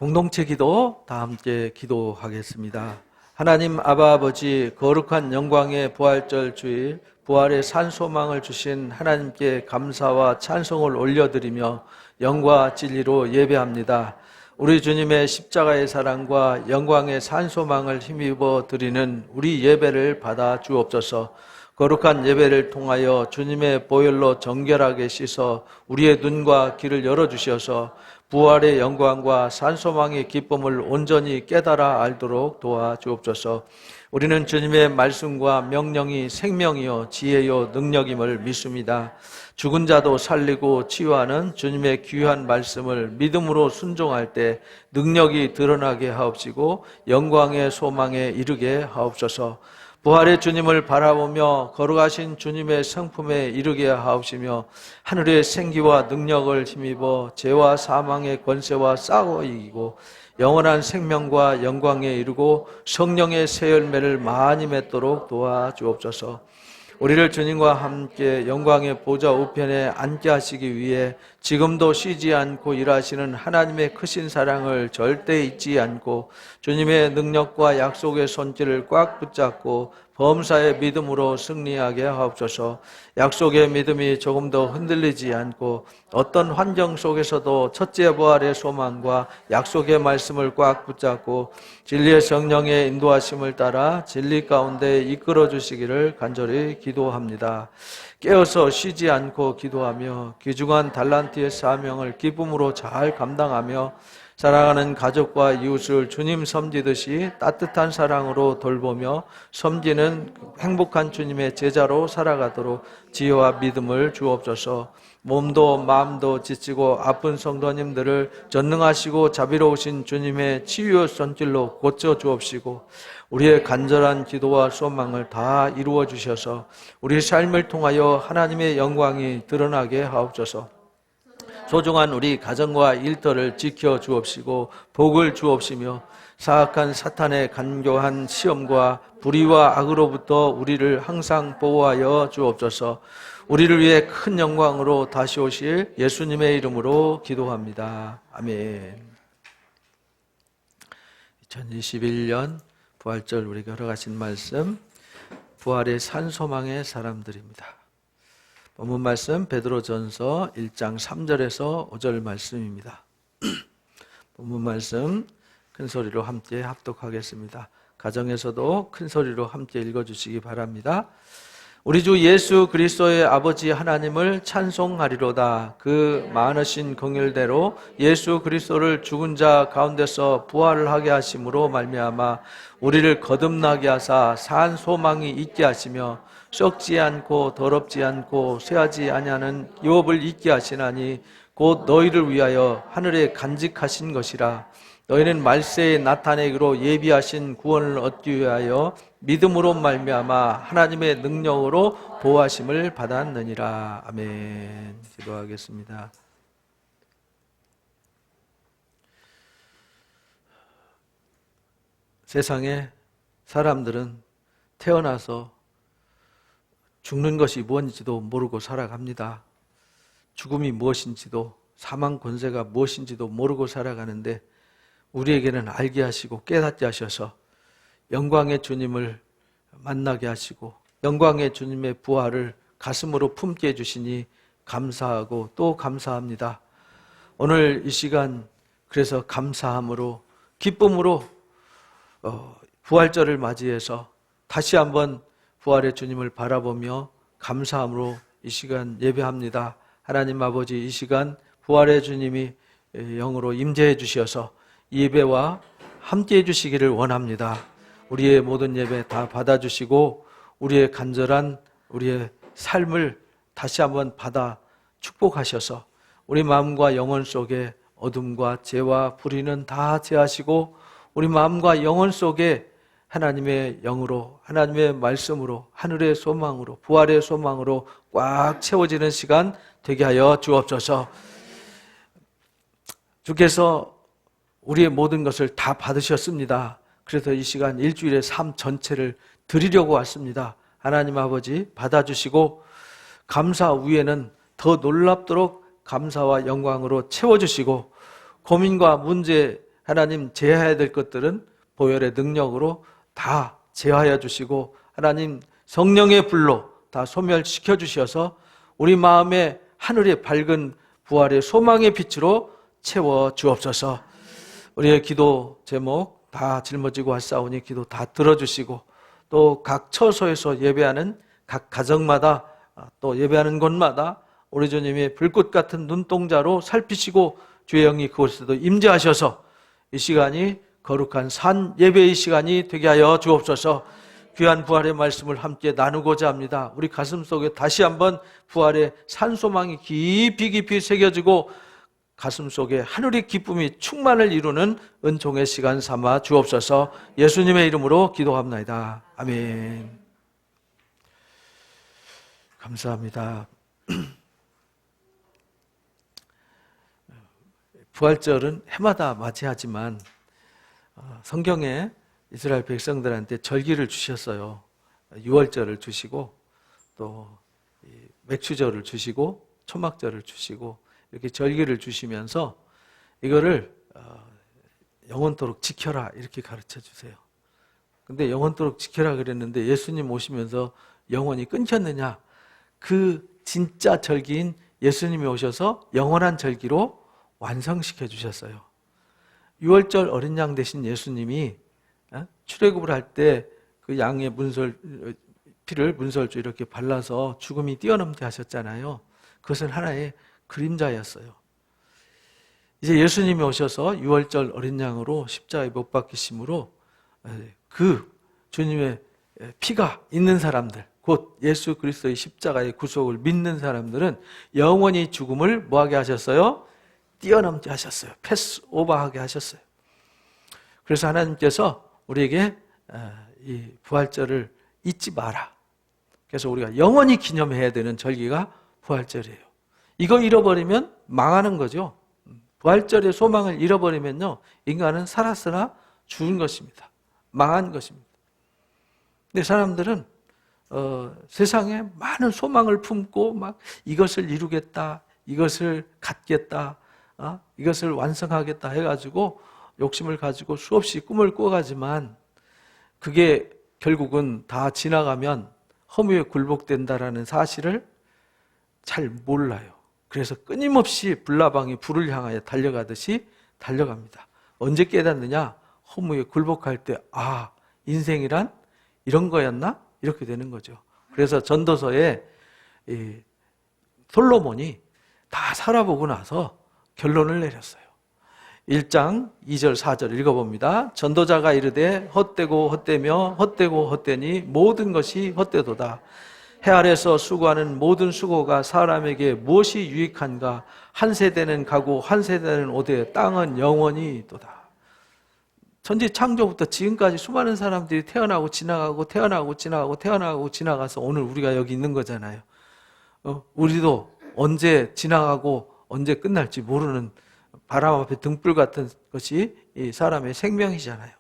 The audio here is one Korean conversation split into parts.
공동체 기도 다 함께 기도하겠습니다. 하나님 아버지, 거룩한 영광의 부활절 주일, 부활의 산소망을 주신 하나님께 감사와 찬송을 올려드리며 영과 진리로 예배합니다. 우리 주님의 십자가의 사랑과 영광의 산소망을 힘입어 드리는 우리 예배를 받아 주옵소서. 거룩한 예배를 통하여 주님의 보혈로 정결하게 씻어 우리의 눈과 귀를 열어주셔서 부활의 영광과 산소망의 기쁨을 온전히 깨달아 알도록 도와주옵소서. 우리는 주님의 말씀과 명령이 생명이요 지혜요 능력임을 믿습니다. 죽은 자도 살리고 치유하는 주님의 귀한 말씀을 믿음으로 순종할 때 능력이 드러나게 하옵시고 영광의 소망에 이르게 하옵소서. 부활의 주님을 바라보며 거룩하신 주님의 성품에 이르게 하옵시며 하늘의 생기와 능력을 힘입어 죄와 사망의 권세와 싸워 이기고 영원한 생명과 영광에 이르고 성령의 새 열매를 많이 맺도록 도와주옵소서. 우리를 주님과 함께 영광의 보좌 우편에 앉게 하시기 위해 지금도 쉬지 않고 일하시는 하나님의 크신 사랑을 절대 잊지 않고 주님의 능력과 약속의 손길을 꽉 붙잡고 범사의 믿음으로 승리하게 하옵소서. 약속의 믿음이 조금 더 흔들리지 않고 어떤 환경 속에서도 첫째 부활의 소망과 약속의 말씀을 꽉 붙잡고 진리의 성령의 인도하심을 따라 진리 가운데 이끌어 주시기를 간절히 기도합니다. 깨어서 쉬지 않고 기도하며 귀중한 달란트의 사명을 기쁨으로 잘 감당하며 사랑하는 가족과 이웃을 주님 섬기듯이 따뜻한 사랑으로 돌보며 섬기는 행복한 주님의 제자로 살아가도록 지혜와 믿음을 주옵소서. 몸도 마음도 지치고 아픈 성도님들을 전능하시고 자비로우신 주님의 치유의 손길로 고쳐 주옵시고 우리의 간절한 기도와 소망을 다 이루어 주셔서 우리 삶을 통하여 하나님의 영광이 드러나게 하옵소서. 소중한 우리 가정과 일터를 지켜 주옵시고 복을 주옵시며 사악한 사탄의 간교한 시험과 불의와 악으로부터 우리를 항상 보호하여 주옵소서. 우리를 위해 큰 영광으로 다시 오실 예수님의 이름으로 기도합니다. 아멘. 2021년 부활절 우리가 걸어가신 말씀, 부활의 산소망의 사람들입니다. 본문 말씀 베드로전서 1장 3절에서 5절 말씀입니다. 본문 말씀 큰 소리로 함께 합독하겠습니다. 가정에서도 큰 소리로 함께 읽어주시기 바랍니다. 우리 주 예수 그리스도의 아버지 하나님을 찬송하리로다. 그 많으신 긍휼대로 예수 그리스도를 죽은 자 가운데서 부활을 하게 하심으로 말미암아 우리를 거듭나게 하사 산 소망이 있게 하시며 썩지 않고 더럽지 않고 쇠하지 아니하는 유업을 있게 하시나니 곧 너희를 위하여 하늘에 간직하신 것이라. 너희는 말세에 나타내기로 예비하신 구원을 얻기 위하여 믿음으로 말미암아 하나님의 능력으로 보호하심을 받았느니라. 아멘. 기도하겠습니다. 세상에 사람들은 태어나서 죽는 것이 무엇인지도 모르고 살아갑니다. 죽음이 무엇인지도 사망 권세가 무엇인지도 모르고 살아가는데 우리에게는 알게 하시고 깨닫게 하셔서 영광의 주님을 만나게 하시고 영광의 주님의 부활을 가슴으로 품게 해주시니 감사하고 또 감사합니다. 오늘 이 시간 그래서 감사함으로 기쁨으로 부활절을 맞이해서 다시 한번 부활의 주님을 바라보며 감사함으로 이 시간 예배합니다. 하나님 아버지, 이 시간 부활의 주님이 영으로 임재해 주셔서 예배와 함께 해주시기를 원합니다. 우리의 모든 예배 다 받아주시고 우리의 간절한 우리의 삶을 다시 한번 받아 축복하셔서 우리 마음과 영혼 속에 어둠과 죄와 불의는 다 제하시고 우리 마음과 영혼 속에 하나님의 영으로 하나님의 말씀으로 하늘의 소망으로 부활의 소망으로 꽉 채워지는 시간 되게 하여 주옵소서. 주께서 우리의 모든 것을 다 받으셨습니다. 그래서 이 시간 일주일의 삶 전체를 드리려고 왔습니다. 하나님 아버지 받아주시고 감사 위에는 더 놀랍도록 감사와 영광으로 채워주시고 고민과 문제 하나님 제하해야 될 것들은 보혈의 능력으로 다 제하여 주시고 하나님 성령의 불로 다 소멸시켜 주셔서 우리 마음에 하늘의 밝은 부활의 소망의 빛으로 채워 주옵소서. 우리의 기도 제목 다 짊어지고 하사오니 기도 다 들어주시고 또 각 처소에서 예배하는 각 가정마다 또 예배하는 곳마다 우리 주님이 불꽃 같은 눈동자로 살피시고 주의 영이 그곳에도 임재하셔서 이 시간이 거룩한 산 예배의 시간이 되게 하여 주옵소서. 귀한 부활의 말씀을 함께 나누고자 합니다. 우리 가슴 속에 다시 한번 부활의 산소망이 깊이 깊이 새겨지고 가슴 속에 하늘의 기쁨이 충만을 이루는 은총의 시간 삼아 주옵소서. 예수님의 이름으로 기도합니다. 아멘. 감사합니다. 부활절은 해마다 맞이하지만 성경에 이스라엘 백성들한테 절기를 주셨어요. 유월절을 주시고 또 맥추절을 주시고 초막절을 주시고 이렇게 절기를 주시면서 이거를 영원토록 지켜라 이렇게 가르쳐 주세요. 근데 영원토록 지켜라 그랬는데 예수님 오시면서 영원히 끊겼느냐? 그 진짜 절기인 예수님이 오셔서 영원한 절기로 완성시켜 주셨어요. 6월절 어린 양 대신 예수님이 출애굽을 할 때 그 양의 피를 문설주 이렇게 발라서 죽음이 뛰어넘게 하셨잖아요. 그것은 하나의 그림자였어요. 이제 예수님이 오셔서 6월절 어린 양으로 십자가에 못 박히심으로 그 주님의 피가 있는 사람들, 곧 예수 그리스도의 십자가의 구속을 믿는 사람들은 영원히 죽음을 뭐하게 하셨어요? 뛰어넘게 하셨어요. 패스오버하게 하셨어요. 그래서 하나님께서 우리에게 이 부활절을 잊지 마라. 그래서 우리가 영원히 기념해야 되는 절기가 부활절이에요. 이거 잃어버리면 망하는 거죠. 부활절의 소망을 잃어버리면요, 인간은 살았으나 죽은 것입니다. 망한 것입니다. 근데 사람들은 세상에 많은 소망을 품고 막 이것을 이루겠다, 이것을 갖겠다, 이것을 완성하겠다 해가지고 욕심을 가지고 수없이 꿈을 꿔가지만 그게 결국은 다 지나가면 허무에 굴복된다라는 사실을 잘 몰라요. 그래서 끊임없이 불나방이 불을 향하여 달려가듯이 달려갑니다. 언제 깨닫느냐? 허무에 굴복할 때, 아, 인생이란 이런 거였나? 이렇게 되는 거죠. 그래서 전도서에 솔로몬이 다 살아보고 나서 결론을 내렸어요. 1장 2절 4절 읽어봅니다. 전도자가 이르되 헛되고 헛되며 헛되고 헛되니 모든 것이 헛되도다. 해 아래서 수고하는 모든 수고가 사람에게 무엇이 유익한가? 한 세대는 가고 한 세대는 오되 땅은 영원히 도다. 천지 창조부터 지금까지 수많은 사람들이 태어나고 지나가고 태어나고 지나가고 태어나고 지나가서 오늘 우리가 여기 있는 거잖아요. 우리도 언제 지나가고 언제 끝날지 모르는 바람 앞에 등불 같은 것이 이 사람의 생명이잖아요.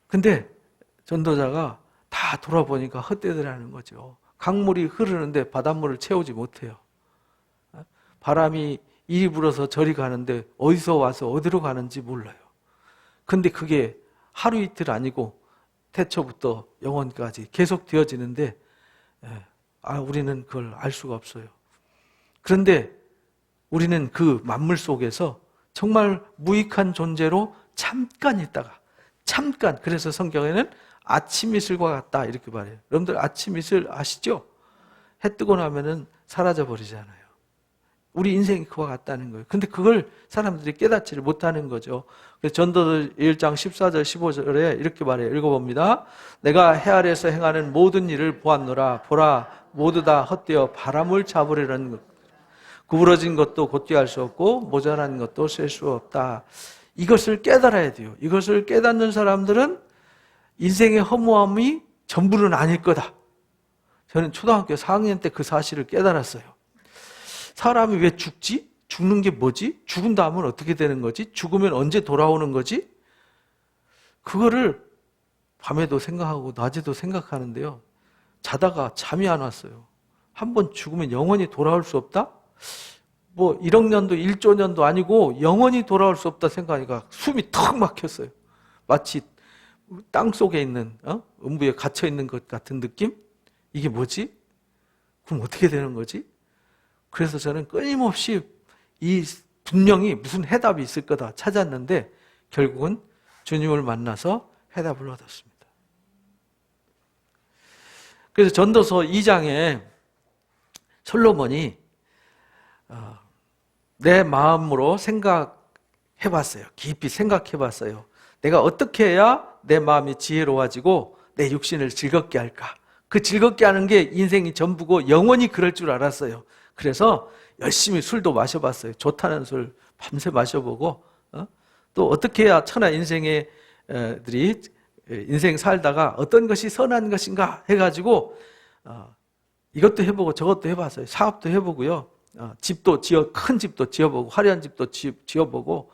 근데 전도자가 다 돌아보니까 헛되더라는 거죠. 강물이 흐르는데 바닷물을 채우지 못해요. 바람이 이리 불어서 저리 가는데 어디서 와서 어디로 가는지 몰라요. 근데 그게 하루 이틀 아니고 태초부터 영원까지 계속 되어지는데 우리는 그걸 알 수가 없어요. 그런데 우리는 그 만물 속에서 정말 무익한 존재로 잠깐 있다가 그래서 성경에는 아침 이슬과 같다 이렇게 말해요. 여러분들 아침 이슬 아시죠? 해 뜨고 나면은 사라져 버리잖아요. 우리 인생이 그와 같다는 거예요. 근데 그걸 사람들이 깨닫지를 못하는 거죠. 그래서 전도서 1장 14절 15절에 이렇게 말해요. 읽어봅니다. 내가 해 아래에서 행하는 모든 일을 보았노라. 보라 모두 다 헛되어 바람을 잡으려는 것. 구부러진 것도 곧게 할 수 없고 모자란 것도 셀 수 없다. 이것을 깨달아야 돼요. 이것을 깨닫는 사람들은 인생의 허무함이 전부는 아닐 거다. 저는 초등학교 4학년 때 그 사실을 깨달았어요. 사람이 왜 죽지? 죽는 게 뭐지? 죽은 다음은 어떻게 되는 거지? 죽으면 언제 돌아오는 거지? 그거를 밤에도 생각하고 낮에도 생각하는데요. 자다가 잠이 안 왔어요. 한번 죽으면 영원히 돌아올 수 없다? 뭐 1억 년도 1조 년도 아니고 영원히 돌아올 수 없다 생각하니까 숨이 턱 막혔어요. 마치 땅 속에 있는 음부에 갇혀 있는 것 같은 느낌? 이게 뭐지? 그럼 어떻게 되는 거지? 그래서 저는 끊임없이 분명히 무슨 해답이 있을 거다 찾았는데 결국은 주님을 만나서 해답을 얻었습니다. 그래서 전도서 2장에 솔로몬이 내 마음으로 생각해봤어요. 깊이 생각해봤어요. 내가 어떻게 해야 내 마음이 지혜로워지고 내 육신을 즐겁게 할까? 그 즐겁게 하는 게 인생이 전부고 영원히 그럴 줄 알았어요. 그래서 열심히 술도 마셔봤어요. 좋다는 술 밤새 마셔보고 또 어떻게 해야 천하 인생의 들이 인생 살다가 어떤 것이 선한 것인가 해가지고 이것도 해보고 저것도 해봤어요. 사업도 해보고요. 큰 집도 지어보고 화려한 집도 지어보고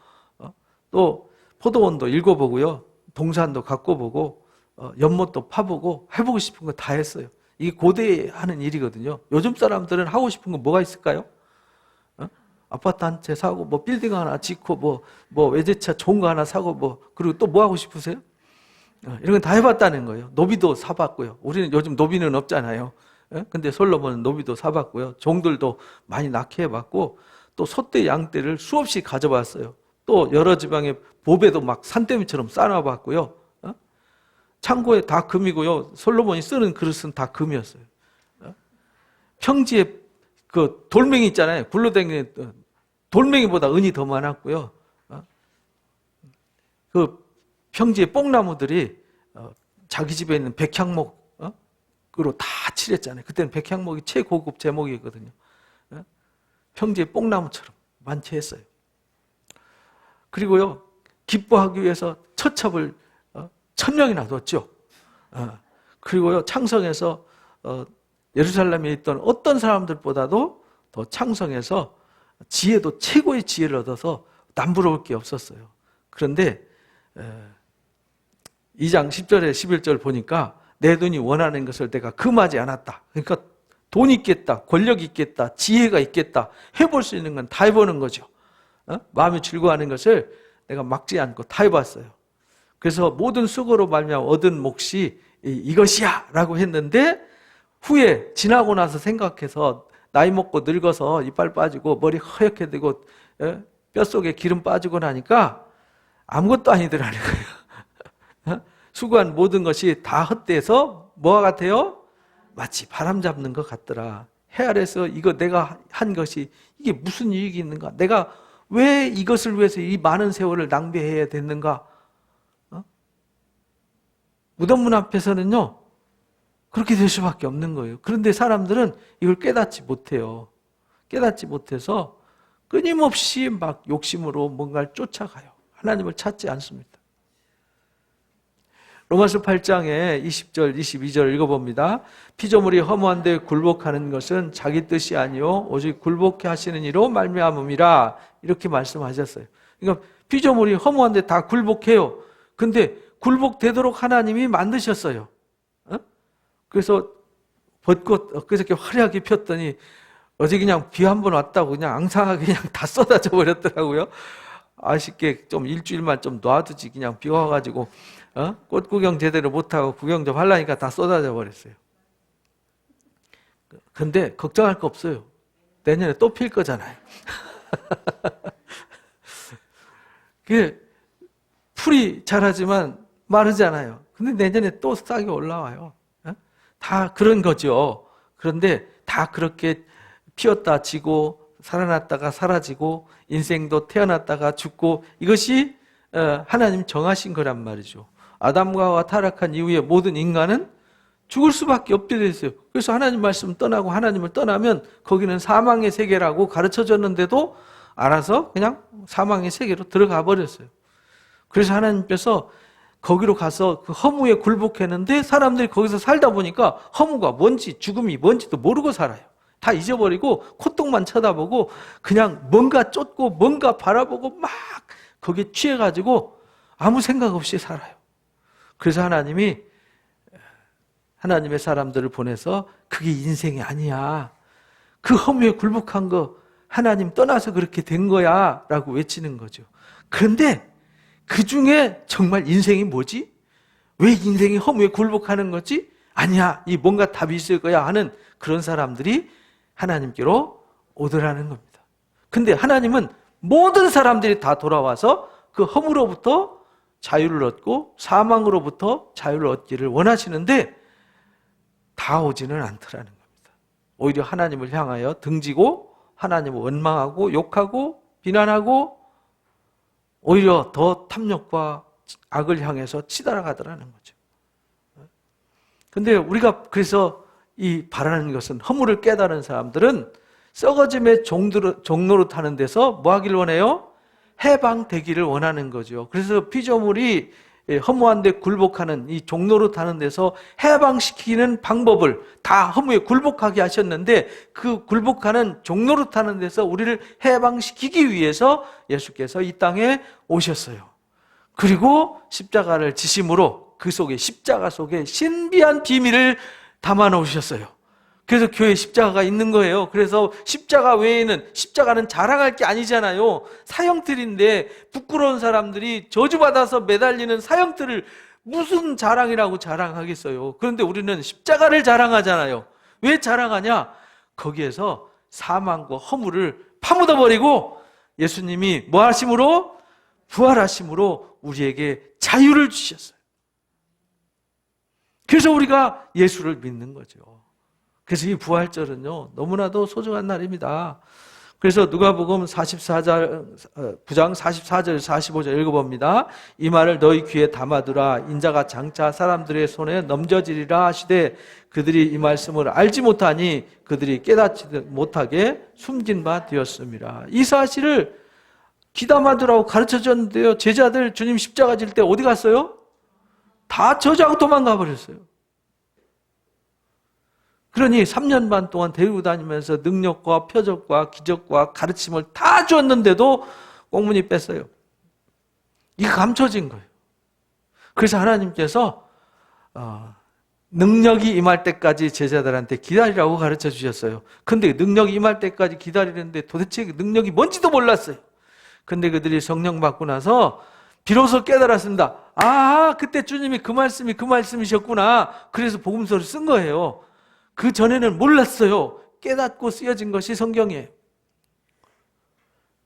또 포도원도 읽어보고요. 동산도 가꿔보고 연못도 파보고 해보고 싶은 거 다 했어요. 이게 고대에 하는 일이거든요. 요즘 사람들은 하고 싶은 건 뭐가 있을까요? 아파트 한 채 사고 뭐 빌딩 하나 짓고 뭐 외제차 좋은 거 하나 사고 그리고 또 뭐 하고 싶으세요? 이런 건 다 해봤다는 거예요. 노비도 사봤고요. 우리는 요즘 노비는 없잖아요. 근데 솔로몬은 노비도 사봤고요. 종들도 많이 낳게 해봤고 또 소떼 양떼를 수없이 가져봤어요. 또 여러 지방의 보배도 막 산더미처럼 쌓아봤고요. 창고에 다 금이고요. 솔로몬이 쓰는 그릇은 다 금이었어요. 평지에 그 돌멩이 있잖아요. 굴러다니는 돌멩이보다 은이 더 많았고요. 그 평지의 뽕나무들이 자기 집에 있는 백향목으로 다 칠했잖아요. 그때는 백향목이 최고급 제목이거든요. 평지의 뽕나무처럼 만취했어요. 그리고요, 기뻐하기 위해서 처첩을 1000명이나 뒀죠. 그리고요, 창성에서 예루살렘에 있던 어떤 사람들보다도 더 창성해서 지혜도 최고의 지혜를 얻어서 남부러울 게 없었어요. 그런데 2장 10절에 11절 보니까 내 눈이 원하는 것을 내가 금하지 않았다. 그러니까 돈 있겠다, 권력 있겠다, 지혜가 있겠다, 해볼 수 있는 건 다 해보는 거죠. 마음이 즐거워하는 것을 내가 막지 않고 다 해봤어요. 그래서 모든 수고로 말미암아 얻은 몫이 이것이야 라고 했는데 후에 지나고 나서 생각해서 나이 먹고 늙어서 이빨 빠지고 머리 허옇게 되고 뼛속에 기름 빠지고 나니까 아무것도 아니더라는 거예요. 수고한 모든 것이 다 헛되어서 뭐와 같아요? 마치 바람 잡는 것 같더라. 해 아래서 이거 내가 한 것이 이게 무슨 이익이 있는가? 내가 왜 이것을 위해서 이 많은 세월을 낭비해야 됐는가? 무덤문 앞에서는요, 그렇게 될 수밖에 없는 거예요. 그런데 사람들은 이걸 깨닫지 못해요. 깨닫지 못해서 끊임없이 막 욕심으로 뭔가를 쫓아가요. 하나님을 찾지 않습니다. 로마서 8장에 20절, 22절 읽어봅니다. 피조물이 허무한데 굴복하는 것은 자기 뜻이 아니요 오직 굴복해 하시는 이로 말미암음이라 이렇게 말씀하셨어요. 그러니까 피조물이 허무한데 다 굴복해요. 근데 굴복되도록 하나님이 만드셨어요. 그래서 벚꽃 엊그저께 화려하게 폈더니 어제 그냥 비 한 번 왔다고 그냥 앙상하게 그냥 다 쏟아져 버렸더라고요. 아쉽게 좀 일주일만 좀 놔두지 그냥 비 와가지고 꽃 구경 제대로 못하고 구경 좀 하려니까 다 쏟아져 버렸어요. 근데 걱정할 거 없어요. 내년에 또 필 거잖아요. 그게 풀이 자라지만 마르잖아요. 근데 내년에 또 싹이 올라와요. 다 그런 거죠. 그런데 다 그렇게 피었다 지고 살아났다가 사라지고 인생도 태어났다가 죽고 이것이 하나님 정하신 거란 말이죠. 아담과 하와가 타락한 이후에 모든 인간은 죽을 수밖에 없게 됐어요. 그래서 하나님 말씀 떠나고 하나님을 떠나면 거기는 사망의 세계라고 가르쳐줬는데도 알아서 그냥 사망의 세계로 들어가 버렸어요. 그래서 하나님께서 거기로 가서 그 허무에 굴복했는데 사람들이 거기서 살다 보니까 허무가 뭔지 죽음이 뭔지도 모르고 살아요. 다 잊어버리고 콧등만 쳐다보고 그냥 뭔가 쫓고 뭔가 바라보고 막 거기에 취해가지고 아무 생각 없이 살아요. 그래서 하나님이 하나님의 사람들을 보내서 그게 인생이 아니야. 그 허무에 굴복한 거 하나님 떠나서 그렇게 된 거야 라고 외치는 거죠. 그런데 그 중에 정말 인생이 뭐지? 왜 인생이 허무에 굴복하는 거지? 아니야, 이 뭔가 답이 있을 거야 하는 그런 사람들이 하나님께로 오더라는 겁니다. 근데 하나님은 모든 사람들이 다 돌아와서 그 허무로부터 자유를 얻고 사망으로부터 자유를 얻기를 원하시는데 다 오지는 않더라는 겁니다. 오히려 하나님을 향하여 등지고 하나님을 원망하고 욕하고 비난하고 오히려 더 탐욕과 악을 향해서 치달아가더라는 거죠. 근데 우리가 그래서 이 바라는 것은 허물을 깨달은 사람들은 썩어짐의 종로로 타는 데서 뭐 하기를 원해요? 해방되기를 원하는 거죠. 그래서 피조물이 허무한 데 굴복하는 이 종로로 타는 데서 해방시키는 방법을 다 허무에 굴복하게 하셨는데 그 굴복하는 종로로 타는 데서 우리를 해방시키기 위해서 예수께서 이 땅에 오셨어요. 그리고 십자가를 지심으로 그 속에 십자가 속에 신비한 비밀을 담아 놓으셨어요. 그래서 교회에 십자가가 있는 거예요. 그래서 십자가 외에는 십자가는 자랑할 게 아니잖아요. 사형틀인데 부끄러운 사람들이 저주받아서 매달리는 사형틀을 무슨 자랑이라고 자랑하겠어요. 그런데 우리는 십자가를 자랑하잖아요. 왜 자랑하냐? 거기에서 사망과 허물을 파묻어버리고 예수님이 뭐 하심으로? 부활하심으로 우리에게 자유를 주셨어요. 그래서 우리가 예수를 믿는 거죠. 그래서 이 부활절은요 너무나도 소중한 날입니다. 그래서 누가복음 44장 44절 45절 읽어봅니다. 이 말을 너희 귀에 담아두라. 인자가 장차 사람들의 손에 넘겨지리라 하시되 그들이 이 말씀을 알지 못하니 그들이 깨닫지 못하게 숨긴 바 되었습니다. 이 사실을 귀담아두라고 가르쳐 줬는데요, 제자들 주님 십자가 질 때 어디 갔어요? 다 저주하고 도망가 버렸어요. 그러니 3년 반 동안 데리고 다니면서 능력과 표적과 기적과 가르침을 다 줬는데도 꽁무니 뺐어요. 이게 감춰진 거예요. 그래서 하나님께서 능력이 임할 때까지 제자들한테 기다리라고 가르쳐 주셨어요. 근데 능력이 임할 때까지 기다리는데 도대체 능력이 뭔지도 몰랐어요. 근데 그들이 성령 받고 나서 비로소 깨달았습니다. 아, 그때 주님이 그 말씀이셨구나. 그래서 복음서를 쓴 거예요. 그 전에는 몰랐어요. 깨닫고 쓰여진 것이 성경이에요.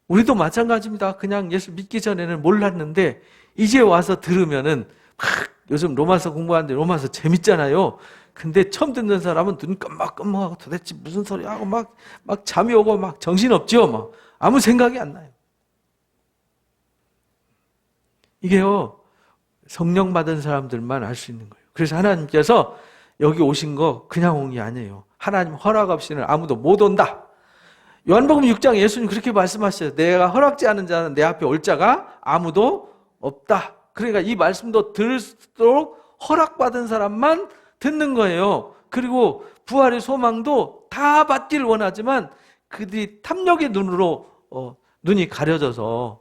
우리도 마찬가지입니다. 그냥 예수 믿기 전에는 몰랐는데 이제 와서 들으면은 요즘 로마서 공부하는데 로마서 재밌잖아요. 근데 처음 듣는 사람은 눈 깜빡깜빡하고 도대체 무슨 소리 하고 막 잠이 오고 막 정신없죠. 막 아무 생각이 안 나요. 이게요, 성령 받은 사람들만 알 수 있는 거예요. 그래서 하나님께서 여기 오신 거 그냥 온 게 아니에요. 하나님 허락 없이는 아무도 못 온다. 요한복음 6장 예수님 그렇게 말씀하셨어요. 내가 허락지 않은 자는 내 앞에 올 자가 아무도 없다. 그러니까 이 말씀도 들을수록 허락받은 사람만 듣는 거예요. 그리고 부활의 소망도 다 받기를 원하지만 그들이 탐욕의 눈으로 눈이 가려져서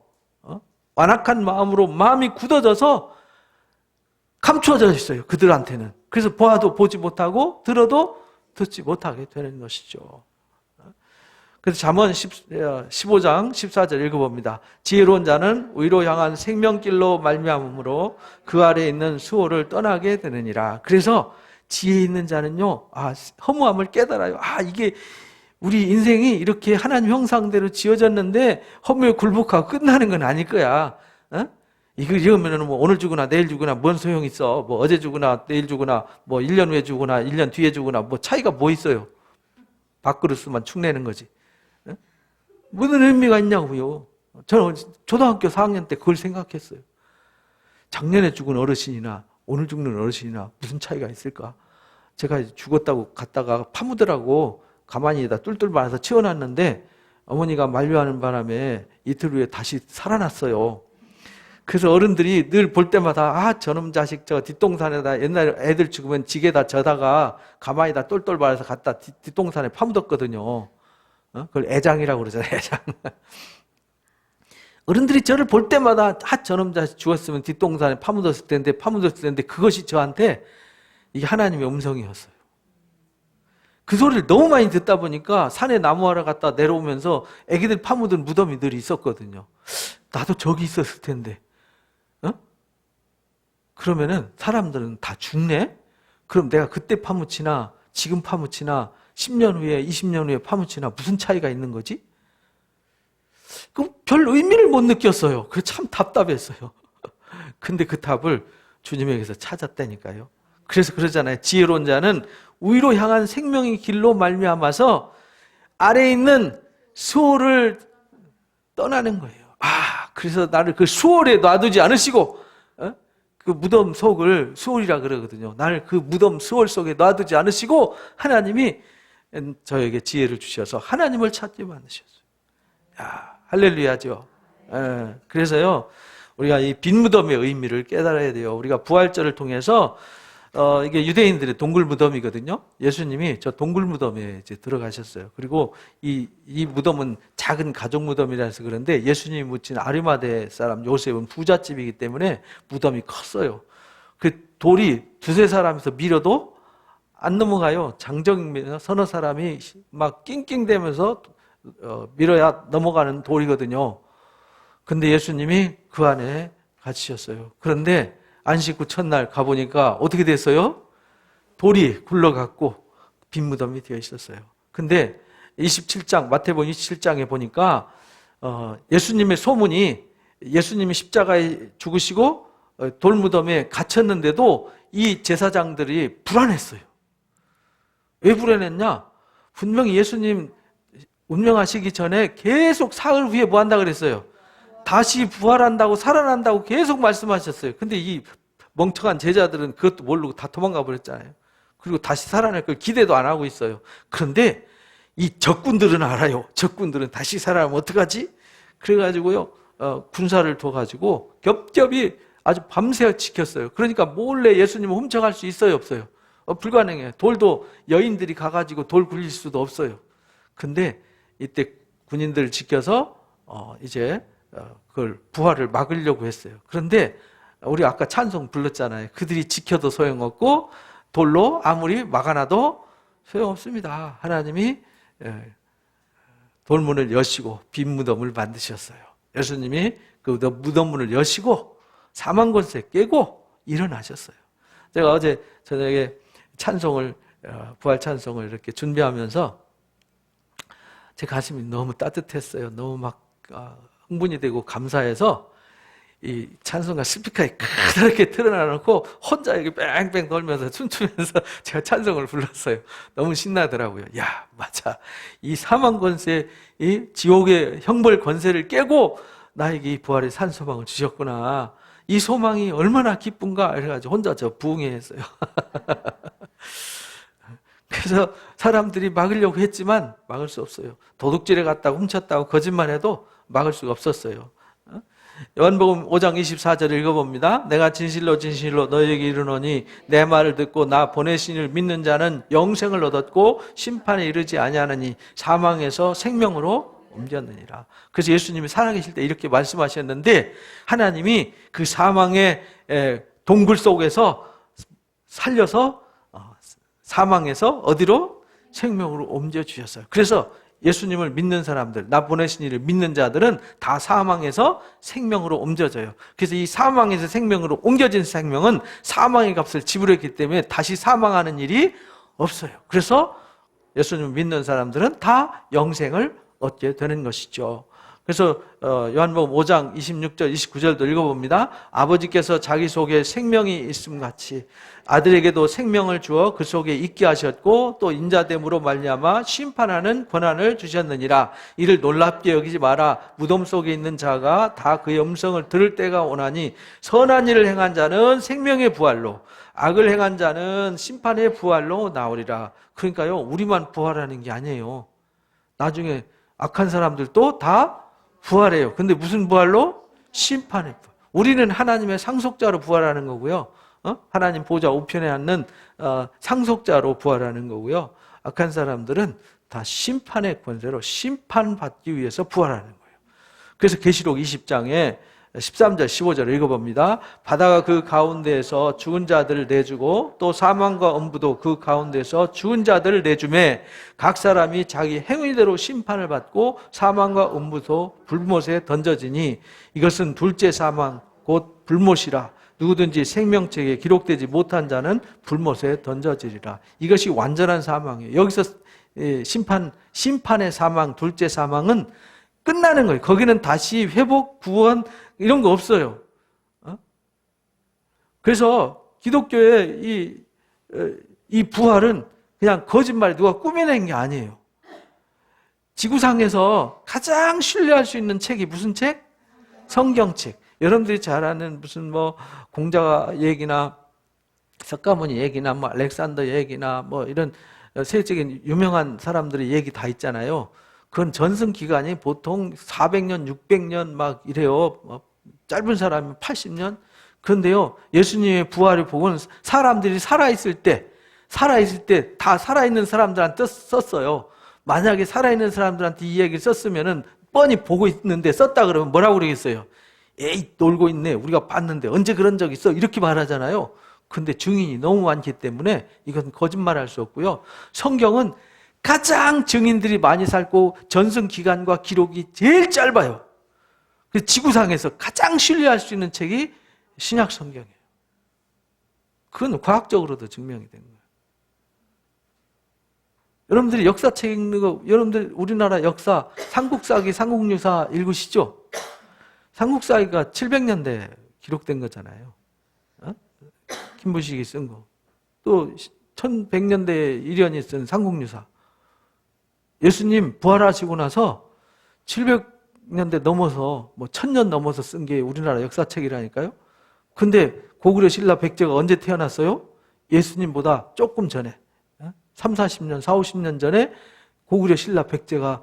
완악한 마음으로 마음이 굳어져서 감추어져 있어요. 그들한테는. 그래서 보아도 보지 못하고 들어도 듣지 못하게 되는 것이죠. 그래서 잠언 15장 14절 읽어봅니다. 지혜로운 자는 의로 향한 생명길로 말미암음으로 그 아래에 있는 수호를 떠나게 되느니라. 그래서 지혜 있는 자는요, 허무함을 깨달아요. 이게 우리 인생이 이렇게 하나님 형상대로 지어졌는데 허무에 굴복하고 끝나는 건 아닐 거야. 이러면은 뭐 오늘 주거나 내일 주거나 뭔 소용 있어? 뭐 어제 주거나 내일 주거나 뭐 1년 후에 주거나 1년 뒤에 주거나 뭐 차이가 뭐 있어요? 밥그릇수만 축내는 거지. 무슨 의미가 있냐고요. 저는 초등학교 4학년 때 그걸 생각했어요. 작년에 죽은 어르신이나 오늘 죽는 어르신이나 무슨 차이가 있을까? 제가 죽었다고 갔다가 파묻으라고 가만히다 뚫뚫 말아서 치워놨는데 어머니가 만류하는 바람에 이틀 후에 다시 살아났어요. 그래서 어른들이 늘 볼 때마다 저놈 자식 저 뒷동산에다 옛날에 애들 죽으면 지게다 져다가 가만히다 똘똘 말아서 갖다 뒷동산에 파묻었거든요. 그걸 애장이라고 그러잖아요. 애장. 어른들이 저를 볼 때마다 저놈 자식 죽었으면 뒷동산에 파묻었을 텐데 그것이 저한테 이게 하나님의 음성이었어요. 그 소리를 너무 많이 듣다 보니까 산에 나무하러 갔다 내려오면서 애기들 파묻은 무덤이 있었거든요. 나도 저기 있었을 텐데. 그러면은 사람들은 다 죽네? 그럼 내가 그때 파묻히나 지금 파묻히나 10년 후에 20년 후에 파묻히나 무슨 차이가 있는 거지? 별 의미를 못 느꼈어요. 그래서 참 답답했어요. 근데 그 답을 주님에게서 찾았다니까요. 그래서 그러잖아요. 지혜로운 자는 위로 향한 생명의 길로 말미암아서 아래에 있는 수월을 떠나는 거예요. 그래서 나를 그 수월에 놔두지 않으시고 그 무덤 속을 수월이라 그러거든요. 나를 그 무덤 수월 속에 놔두지 않으시고 하나님이 저에게 지혜를 주셔서 하나님을 찾게 만드셨어요. 할렐루야죠. 그래서요, 우리가 이 빈 무덤의 의미를 깨달아야 돼요. 우리가 부활절을 통해서 이게 유대인들의 동굴 무덤이거든요. 예수님이 저 동굴 무덤에 이제 들어가셨어요. 그리고 이 무덤은 작은 가족 무덤이라서 그런데 예수님이 묻힌 아리마대 사람 요셉은 부잣집이기 때문에 무덤이 컸어요. 그 돌이 두세 사람에서 밀어도 안 넘어가요. 장정이면 서너 사람이 막 낑낑대면서 밀어야 넘어가는 돌이거든요. 근데 예수님이 그 안에 갇히셨어요. 그런데 안식 후 첫날 가보니까 어떻게 됐어요? 돌이 굴러갔고 빈 무덤이 되어 있었어요. 근데 27장, 마태복음 27장에 보니까 예수님의 소문이 예수님이 십자가에 죽으시고 돌무덤에 갇혔는데도 이 제사장들이 불안했어요. 왜 불안했냐? 분명히 예수님 운명하시기 전에 계속 사흘 후에 뭐 한다 그랬어요? 다시 부활한다고 살아난다고 계속 말씀하셨어요. 근데 이 멍청한 제자들은 그것도 모르고 다 도망가 버렸잖아요. 그리고 다시 살아날 걸 기대도 안 하고 있어요. 그런데 이 적군들은 알아요. 적군들은 다시 살아나면 어떡하지? 그래가지고요, 군사를 둬가지고 겹겹이 아주 밤새 지켰어요. 그러니까 몰래 예수님을 훔쳐갈 수 있어요, 없어요? 불가능해요. 돌도 여인들이 가가지고 돌 굴릴 수도 없어요. 근데 이때 군인들을 지켜서 이제 그걸 부활을 막으려고 했어요. 그런데 우리 아까 찬송 불렀잖아요. 그들이 지켜도 소용없고 돌로 아무리 막아놔도 소용없습니다. 하나님이 돌문을 여시고 빈 무덤을 만드셨어요. 예수님이 그 무덤문을 여시고 사망 권세 깨고 일어나셨어요. 제가 어제 저녁에 찬송을 부활 찬송을 이렇게 준비하면서 제 가슴이 너무 따뜻했어요. 너무 막 흥분이 되고 감사해서 이 찬송가 스피커에 크게 틀어놔놓고 혼자 이렇게 뺑뺑 돌면서 춤추면서 제가 찬송을 불렀어요. 너무 신나더라고요. 야, 맞아. 이 사망 권세, 이 지옥의 형벌 권세를 깨고 나에게 이 부활의 산소망을 주셨구나. 이 소망이 얼마나 기쁜가 이래가지고 혼자 저 부응했어요. 그래서 사람들이 막으려고 했지만 막을 수 없어요. 도둑질에 갔다고 훔쳤다고 거짓말해도 막을 수가 없었어요. 요한복음 5장 24절 읽어봅니다. 내가 진실로 진실로 너희에게 이르노니 내 말을 듣고 나 보내신 이를 믿는 자는 영생을 얻었고 심판에 이르지 아니하느니 사망에서 생명으로 옮겼느니라. 그래서 예수님이 살아계실 때 이렇게 말씀하셨는데 하나님이 그 사망의 동굴 속에서 살려서 사망에서 어디로? 생명으로 옮겨주셨어요. 그래서 예수님을 믿는 사람들, 나 보내신 이를 믿는 자들은 다 사망에서 생명으로 옮겨져요. 그래서 이 사망에서 생명으로 옮겨진 생명은 사망의 값을 지불했기 때문에 다시 사망하는 일이 없어요. 그래서 예수님을 믿는 사람들은 다 영생을 얻게 되는 것이죠. 그래서 요한복음 5장 26절 29절도 읽어봅니다. 아버지께서 자기 속에 생명이 있음같이 아들에게도 생명을 주어 그 속에 있게 하셨고 또 인자됨으로 말미암아 심판하는 권한을 주셨느니라. 이를 놀랍게 여기지 마라. 무덤 속에 있는 자가 다 그의 음성을 들을 때가 오나니 선한 일을 행한 자는 생명의 부활로 악을 행한 자는 심판의 부활로 나오리라. 그러니까요, 우리만 부활하는 게 아니에요. 나중에 악한 사람들도 다 부활해요. 근데 무슨 부활로? 심판의 부활. 우리는 하나님의 상속자로 부활하는 거고요. 하나님 보좌 우편에 앉는 상속자로 부활하는 거고요. 악한 사람들은 다 심판의 권세로 심판받기 위해서 부활하는 거예요. 그래서 계시록 20장에 13절, 15절 읽어봅니다. 바다가 그 가운데에서 죽은 자들을 내주고 또 사망과 음부도 그 가운데에서 죽은 자들을 내주매 각 사람이 자기 행위대로 심판을 받고 사망과 음부도 불못에 던져지니 이것은 둘째 사망 곧 불못이라. 누구든지 생명책에 기록되지 못한 자는 불못에 던져지리라. 이것이 완전한 사망이에요. 여기서 심판의 사망, 둘째 사망은 끝나는 거예요. 거기는 다시 회복, 구원 이런 거 없어요. 그래서 기독교의 이 부활은 그냥 거짓말, 누가 꾸며낸 게 아니에요. 지구상에서 가장 신뢰할 수 있는 책이 무슨 책? 성경책. 여러분들이 잘 아는 무슨 뭐 공자 얘기나 석가모니 얘기나 뭐 알렉산더 얘기나 뭐 이런 세계적인 유명한 사람들의 얘기 다 있잖아요. 그건 전승 기간이 보통 400년, 600년 막 이래요. 짧은 사람이 80년. 그런데요, 예수님의 부활의 복은 사람들이 살아있을 때 다 살아있는 사람들한테 썼어요. 만약에 살아있는 사람들한테 이 얘기를 썼으면은 뻔히 보고 있는데 썼다 그러면 뭐라고 그러겠어요? 에이, 놀고 있네. 우리가 봤는데 언제 그런 적 있어? 이렇게 말하잖아요. 근데 증인이 너무 많기 때문에 이건 거짓말할 수 없고요. 성경은 가장 증인들이 많이 살고 전승 기간과 기록이 제일 짧아요. 그래서 지구상에서 가장 신뢰할 수 있는 책이 신약 성경이에요. 그건 과학적으로도 증명이 된 거예요. 여러분들이 역사책 읽는 거, 여러분들 우리나라 역사, 삼국사기, 삼국유사 읽으시죠? 삼국사기가 700년대 기록된 거잖아요. 김부식이 쓴 거. 또 1100년대에 이련이 쓴 삼국유사. 예수님 부활하시고 나서 700년대 넘어서 뭐 1000년 넘어서 쓴 게 우리나라 역사책이라니까요. 근데 고구려 신라 백제가 언제 태어났어요? 예수님보다 조금 전에 3, 40년, 4, 50년 전에 고구려 신라 백제가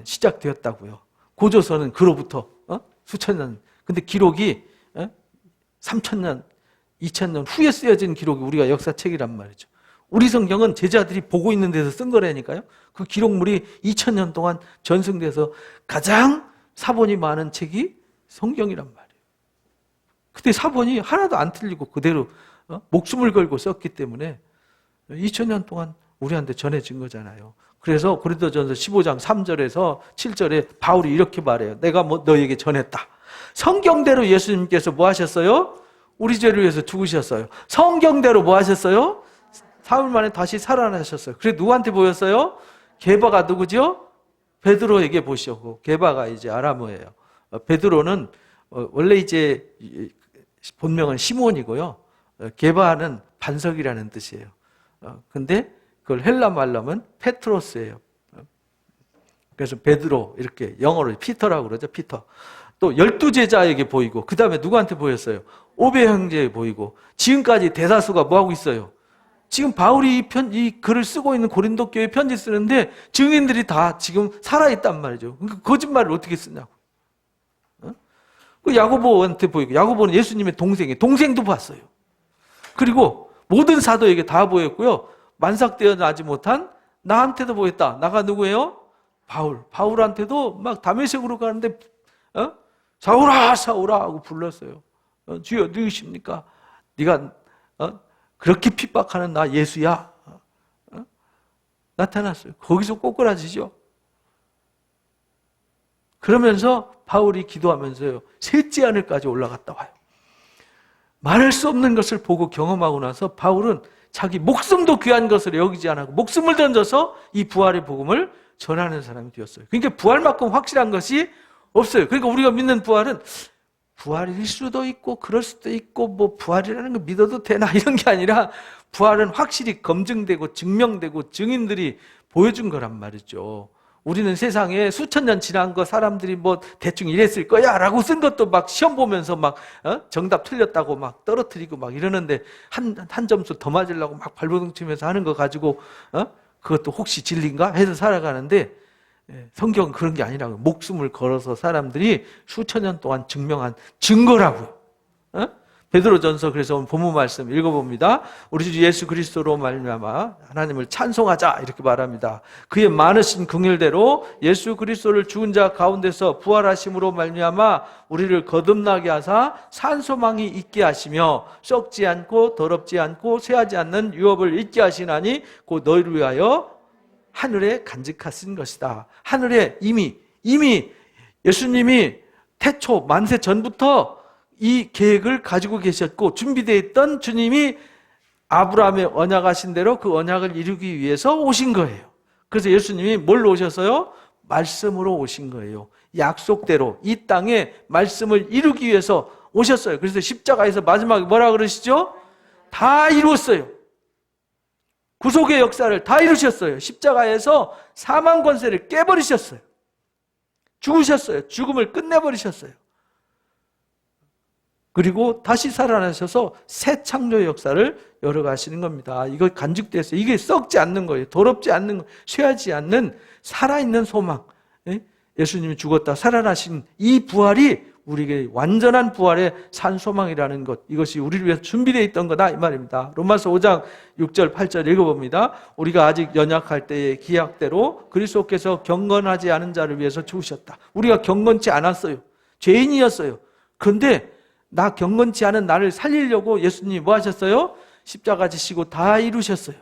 시작되었다고요. 고조선은 그로부터 수천 년. 근데 기록이 3000년, 2000년 후에 쓰여진 기록이 우리가 역사책이란 말이죠. 우리 성경은 제자들이 보고 있는 데서 쓴 거라니까요. 그 기록물이 2000년 동안 전승돼서 가장 사본이 많은 책이 성경이란 말이에요. 그때 사본이 하나도 안 틀리고 그대로 목숨을 걸고 썼기 때문에 2000년 동안 우리한테 전해진 거잖아요. 그래서 고린도전서 15장 3절에서 7절에 바울이 이렇게 말해요. 내가 너에게 전했다. 성경대로 예수님께서 뭐 하셨어요? 우리 죄를 위해서 죽으셨어요. 성경대로 뭐 하셨어요? 사흘 만에 다시 살아나셨어요. 그래 누구한테 보였어요? 게바가 누구죠? 베드로에게 보시고, 게바가 이제 아람어예요. 베드로는 원래 이제 본명은 시몬이고요. 게바는 반석이라는 뜻이에요. 근데 그걸 헬라 말로 하면 페트로스예요. 그래서 베드로 이렇게 영어로 피터라고 그러죠. 피터. 또 12제자에게 보이고 그 다음에 누구한테 보였어요? 오베 형제에 보이고 지금까지 대다수가 뭐하고 있어요? 지금 바울이 이 글을 쓰고 있는 고린도 교회 편지 쓰는데 증인들이 다 지금 살아있단 말이죠. 그러니까 거짓말을 어떻게 쓰냐고. 그 야고보한테 보이고 야고보는 예수님의 동생도 봤어요. 그리고 모든 사도에게 다 보였고요. 만삭되어 나지 못한 나한테도 보였다. 나가 누구예요? 바울한테도 막 다메섹으로 가는데 사울아 사울아 하고 불렀어요. 주여 누구십니까? 네가 그렇게 핍박하는 나 예수야. 나타났어요. 거기서 꼬꾸라지죠. 그러면서 바울이 기도하면서요. 셋째 하늘까지 올라갔다 와요. 말할 수 없는 것을 보고 경험하고 나서 바울은 자기 목숨도 귀한 것을 여기지 않고 목숨을 던져서 이 부활의 복음을 전하는 사람이 되었어요. 그러니까 부활만큼 확실한 것이 없어요. 그러니까 우리가 믿는 부활은 부활일 수도 있고 그럴 수도 있고 뭐 부활이라는 거 믿어도 되나 이런 게 아니라 부활은 확실히 검증되고 증명되고 증인들이 보여준 거란 말이죠. 우리는 세상에 수천 년 지난 거 사람들이 뭐 대충 이랬을 거야 라고 쓴 것도 막 시험 보면서 막 정답 틀렸다고 막 떨어뜨리고 막 이러는데 한 점수 더 맞으려고 막 발버둥 치면서 하는 거 가지고 그것도 혹시 진리인가 해서 살아가는데 성경은 그런 게 아니라고요. 목숨을 걸어서 사람들이 수천 년 동안 증명한 증거라고요. 베드로전서 그래서 오늘 본문 말씀 읽어봅니다. 우리 주 예수 그리스도로 말미암아 하나님을 찬송하자 이렇게 말합니다. 그의 많으신 긍휼대로 예수 그리스도를 죽은 자 가운데서 부활하심으로 말미암아 우리를 거듭나게 하사 산소망이 있게 하시며 썩지 않고 더럽지 않고 쇠하지 않는 유업을 있게 하시나니 곧 너희를 위하여 하늘에 간직하신 것이다. 하늘에 이미 예수님이 태초 만세 전부터 이 계획을 가지고 계셨고 준비되어 있던 주님이 아브라함의 언약하신 대로 그 언약을 이루기 위해서 오신 거예요. 그래서 예수님이 뭘로 오셨어요? 말씀으로 오신 거예요. 약속대로 이 땅에 말씀을 이루기 위해서 오셨어요. 그래서 십자가에서 마지막에 뭐라 그러시죠? 다 이루었어요. 구속의 역사를 다 이루셨어요. 십자가에서 사망 권세를 깨버리셨어요. 죽으셨어요. 죽음을 끝내버리셨어요. 그리고 다시 살아나셔서 새 창조의 역사를 열어가시는 겁니다. 이거 간직돼서 이게 썩지 않는 거예요. 더럽지 않는 거, 쇠하지 않는 살아있는 소망. 예수님이 죽었다 살아나신 이 부활이 우리에게 완전한 부활의 산 소망이라는 것, 이것이 우리를 위해서 준비되어 있던 거다 이 말입니다. 로마서 5장 6절 8절 읽어봅니다. 우리가 아직 연약할 때의 기약대로 그리스도께서 경건하지 않은 자를 위해서 죽으셨다. 우리가 경건치 않았어요. 죄인이었어요. 그런데 나 경건치 않은 나를 살리려고 예수님이 뭐 하셨어요? 십자가 지시고 다 이루셨어요.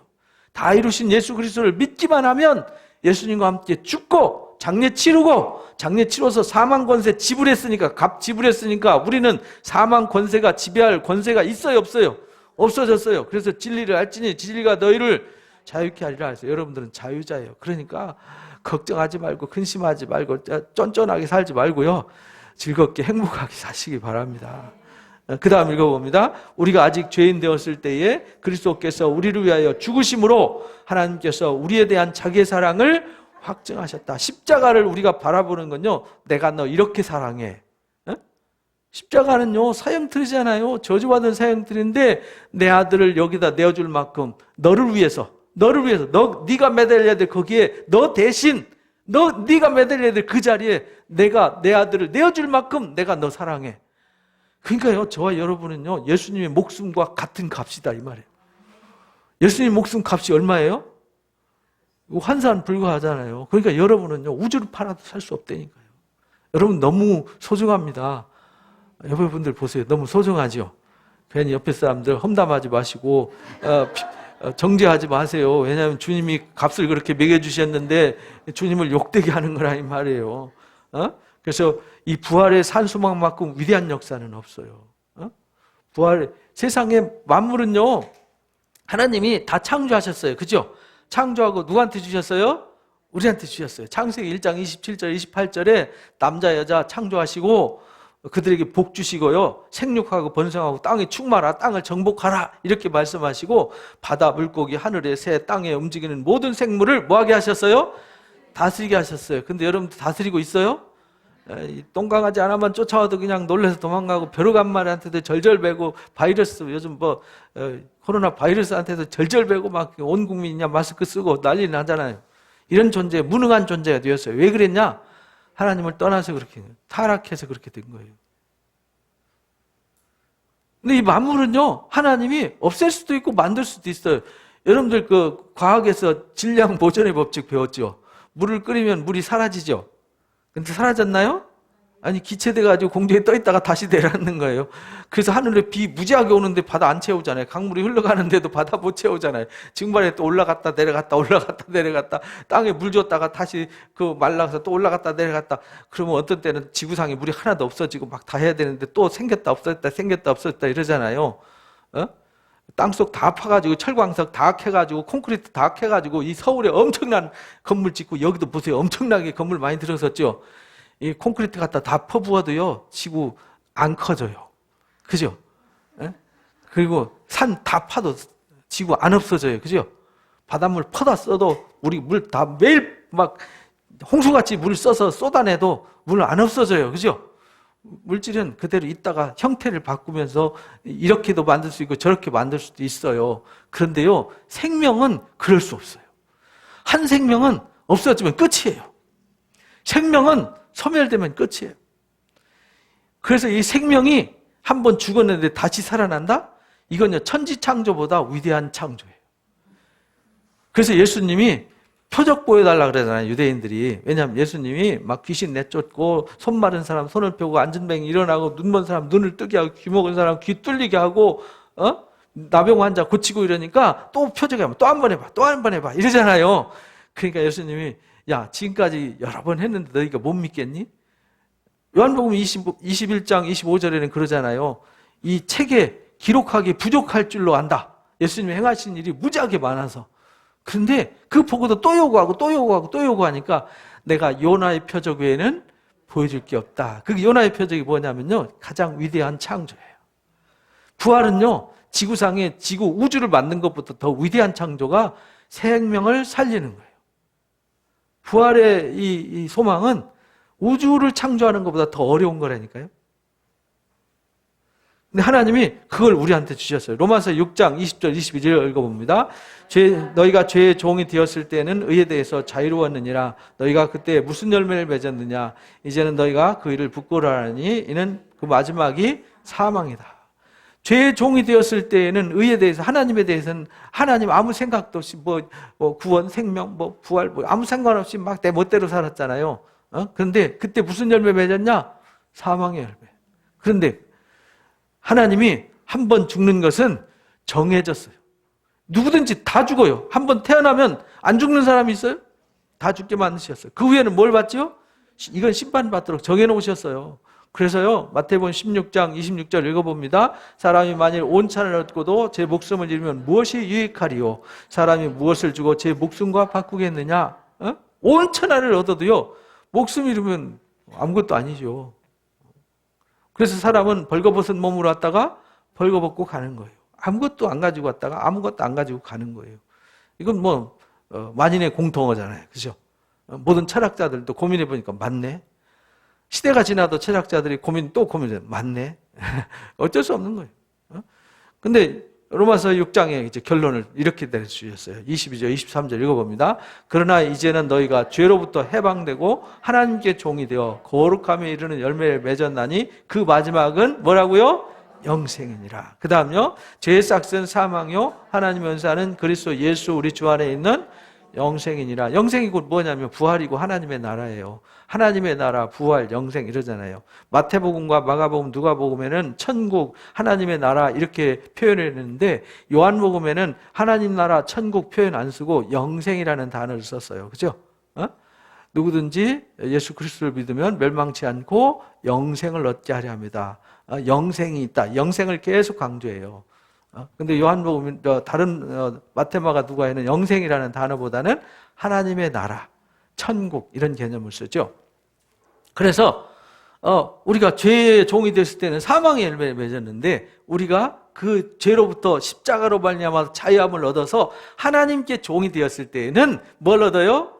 다 이루신 예수 그리스도를 믿기만 하면 예수님과 함께 죽고 장례 치러서 사망 권세 지불했으니까, 값 지불했으니까 우리는 사망 권세가 지배할 권세가 있어요, 없어요? 없어졌어요. 그래서 진리를 알지니 진리가 너희를 자유케 하리라 해서 여러분들은 자유자예요. 그러니까 걱정하지 말고 근심하지 말고 쫀쫀하게 살지 말고요, 즐겁게 행복하게 사시기 바랍니다. 그 다음 읽어봅니다. 우리가 아직 죄인 되었을 때에 그리스도께서 우리를 위하여 죽으심으로 하나님께서 우리에 대한 자기의 사랑을 확증하셨다. 십자가를 우리가 바라보는 건요, 내가 너 이렇게 사랑해. 십자가는요 사형틀이잖아요. 저주받은 사형틀인데 내 아들을 여기다 내어줄 만큼 너를 위해서 네가 매달려야 될 거기에 너 대신 네가 매달려야 될 그 자리에 내가 내 아들을 내어줄 만큼 내가 너 사랑해. 그러니까요, 저와 여러분은요 예수님의 목숨과 같은 값이다 이 말이에요. 예수님 목숨 값이 얼마예요? 환산 불가하잖아요. 그러니까 여러분은요 우주를 팔아도 살 수 없다니까요. 여러분 너무 소중합니다. 여러분들 보세요. 너무 소중하죠. 괜히 옆에 사람들 험담하지 마시고 정죄하지 마세요. 왜냐하면 주님이 값을 그렇게 매겨주셨는데 주님을 욕되게 하는 거라 이 말이에요. 그래서 이 부활의 산소망만큼 위대한 역사는 없어요. 부활, 세상의 만물은요 하나님이 다 창조하셨어요. 그죠? 창조하고 누구한테 주셨어요? 우리한테 주셨어요. 창세기 1장 27절 28절에 남자 여자 창조하시고 그들에게 복 주시고요, 생육하고 번성하고 땅에 충만하라, 땅을 정복하라 이렇게 말씀하시고 바다 물고기 하늘의 새 땅에 움직이는 모든 생물을 뭐하게 하셨어요? 다스리게 하셨어요. 근데 여러분들 다스리고 있어요? 똥강아지 하나만 쫓아와도 그냥 놀라서 도망가고 벼룩간마리한테도 절절배고 바이러스 요즘 코로나 바이러스한테도 절절배고 막 온 국민이 마스크 쓰고 난리 나잖아요. 이런 존재, 무능한 존재가 되었어요. 왜 그랬냐? 하나님을 떠나서 그렇게 타락해서 그렇게 된 거예요. 근데 이 만물은요 하나님이 없앨 수도 있고 만들 수도 있어요. 여러분들 그 과학에서 질량 보존의 법칙 배웠죠? 물을 끓이면 물이 사라지죠? 근데 사라졌나요? 아니 기체돼가지고 공중에 떠 있다가 다시 내려앉는 거예요. 그래서 하늘에 비 무지하게 오는데 바다 안 채우잖아요. 강물이 흘러가는데도 바다 못 채우잖아요. 증발에 또 올라갔다 내려갔다 땅에 물 줬다가 다시 그 말라서 또 올라갔다 내려갔다. 그러면 어떤 때는 지구상에 물이 하나도 없어지고 막 다 해야 되는데 또 생겼다 없어졌다 이러잖아요. 땅속 다 파가지고 철광석 다 캐가지고 콘크리트 다 캐가지고 이 서울에 엄청난 건물 짓고, 여기도 보세요. 엄청나게 건물 많이 들어섰죠. 이 콘크리트 갖다 다 퍼부어도요 지구 안 커져요. 그죠? 그리고 산 다 파도 지구 안 없어져요. 그죠? 바닷물 퍼다 써도 우리 물 다 매일 막 홍수같이 물 써서 쏟아내도 물 안 없어져요. 그죠? 물질은 그대로 있다가 형태를 바꾸면서 이렇게도 만들 수 있고 저렇게 만들 수도 있어요. 그런데요 생명은 그럴 수 없어요. 한 생명은 없어지면 끝이에요. 생명은 소멸되면 끝이에요. 그래서 이 생명이 한 번 죽었는데 다시 살아난다? 이건요, 천지창조보다 위대한 창조예요. 그래서 예수님이 표적 보여달라 그러잖아요, 유대인들이. 왜냐하면 예수님이 막 귀신 내쫓고, 손 마른 사람 손을 펴고, 앉은 뱅이 일어나고, 눈 먼 사람 눈을 뜨게 하고, 귀 먹은 사람 귀 뚫리게 하고, 나병 환자 고치고 이러니까 또 표적이 하면 또 한 번 해봐, 또 한 번 해봐 이러잖아요. 그러니까 예수님이 야, 지금까지 여러 번 했는데 너희가 못 믿겠니? 요한복음 21장 25절에는 그러잖아요. 이 책에 기록하기 부족할 줄로 안다. 예수님이 행하신 일이 무지하게 많아서. 그런데 그 보고도 또 요구하고 또 요구하고 또 요구하니까 내가 요나의 표적 외에는 보여줄 게 없다. 그 요나의 표적이 뭐냐면요, 가장 위대한 창조예요. 부활은요, 지구상에 지구 우주를 만든 것부터 더 위대한 창조가 생명을 살리는 거예요. 부활의 이 소망은 우주를 창조하는 것보다 더 어려운 거라니까요. 근데 하나님이 그걸 우리한테 주셨어요. 로마서 6장 20절 21절 읽어봅니다. 너희가 죄의 종이 되었을 때는 의에 대해서 자유로웠느니라. 너희가 그때 무슨 열매를 맺었느냐. 이제는 너희가 그 일을 부끄러워하니 이는 그 마지막이 사망이다. 죄의 종이 되었을 때에는 의에 대해서, 하나님에 대해서는 하나님 아무 생각도 없이 구원, 생명, 부활 아무 상관없이 막 내 멋대로 살았잖아요. 그런데 그때 무슨 열매 맺었냐? 사망의 열매. 그런데 하나님이 한 번 죽는 것은 정해졌어요. 누구든지 다 죽어요. 한 번 태어나면 안 죽는 사람이 있어요? 다 죽게 만드셨어요. 그 후에는 뭘 받죠? 이건 심판받도록 정해놓으셨어요. 그래서요, 마태복음 16장 26절 읽어봅니다. 사람이 만일 온 천을 얻고도 제 목숨을 잃으면 무엇이 유익하리요? 사람이 무엇을 주고 제 목숨과 바꾸겠느냐? 온 천하를 얻어도요, 목숨 잃으면 아무것도 아니죠. 그래서 사람은 벌거벗은 몸으로 왔다가 벌거벗고 가는 거예요. 아무것도 안 가지고 왔다가 아무것도 안 가지고 가는 거예요. 이건 만인의 공통어잖아요. 그죠? 모든 철학자들도 고민해 보니까 맞네. 시대가 지나도 철학자들이 고민해. 맞네. 어쩔 수 없는 거예요. 근데 로마서 6장에 이제 결론을 이렇게 내주셨어요. 22절, 23절 읽어봅니다. 그러나 이제는 너희가 죄로부터 해방되고 하나님께 종이 되어 거룩함에 이르는 열매를 맺었나니 그 마지막은 뭐라고요? 영생이니라. 그 다음요, 죄의 싹은 사망이요 하나님의 은사는 그리스도 예수 우리 주 안에 있는 영생이니라. 영생이 곧 뭐냐면 부활이고 하나님의 나라예요. 하나님의 나라, 부활, 영생 이러잖아요. 마태복음과 마가복음, 누가복음에는 천국, 하나님의 나라 이렇게 표현했는데 요한복음에는 하나님 나라, 천국 표현 안 쓰고 영생이라는 단어를 썼어요. 그죠? 누구든지 예수 그리스도를 믿으면 멸망치 않고 영생을 얻게 하려 합니다. 영생이 있다. 영생을 계속 강조해요. 근데 요한복음, 다른 마테마가 누가에는 영생이라는 단어보다는 하나님의 나라, 천국 이런 개념을 쓰죠. 그래서 우리가 죄의 종이 됐을 때는 사망의 열매를 맺었는데 우리가 그 죄로부터 십자가로 말미암아 자유함을 얻어서 하나님께 종이 되었을 때에는 뭘 얻어요?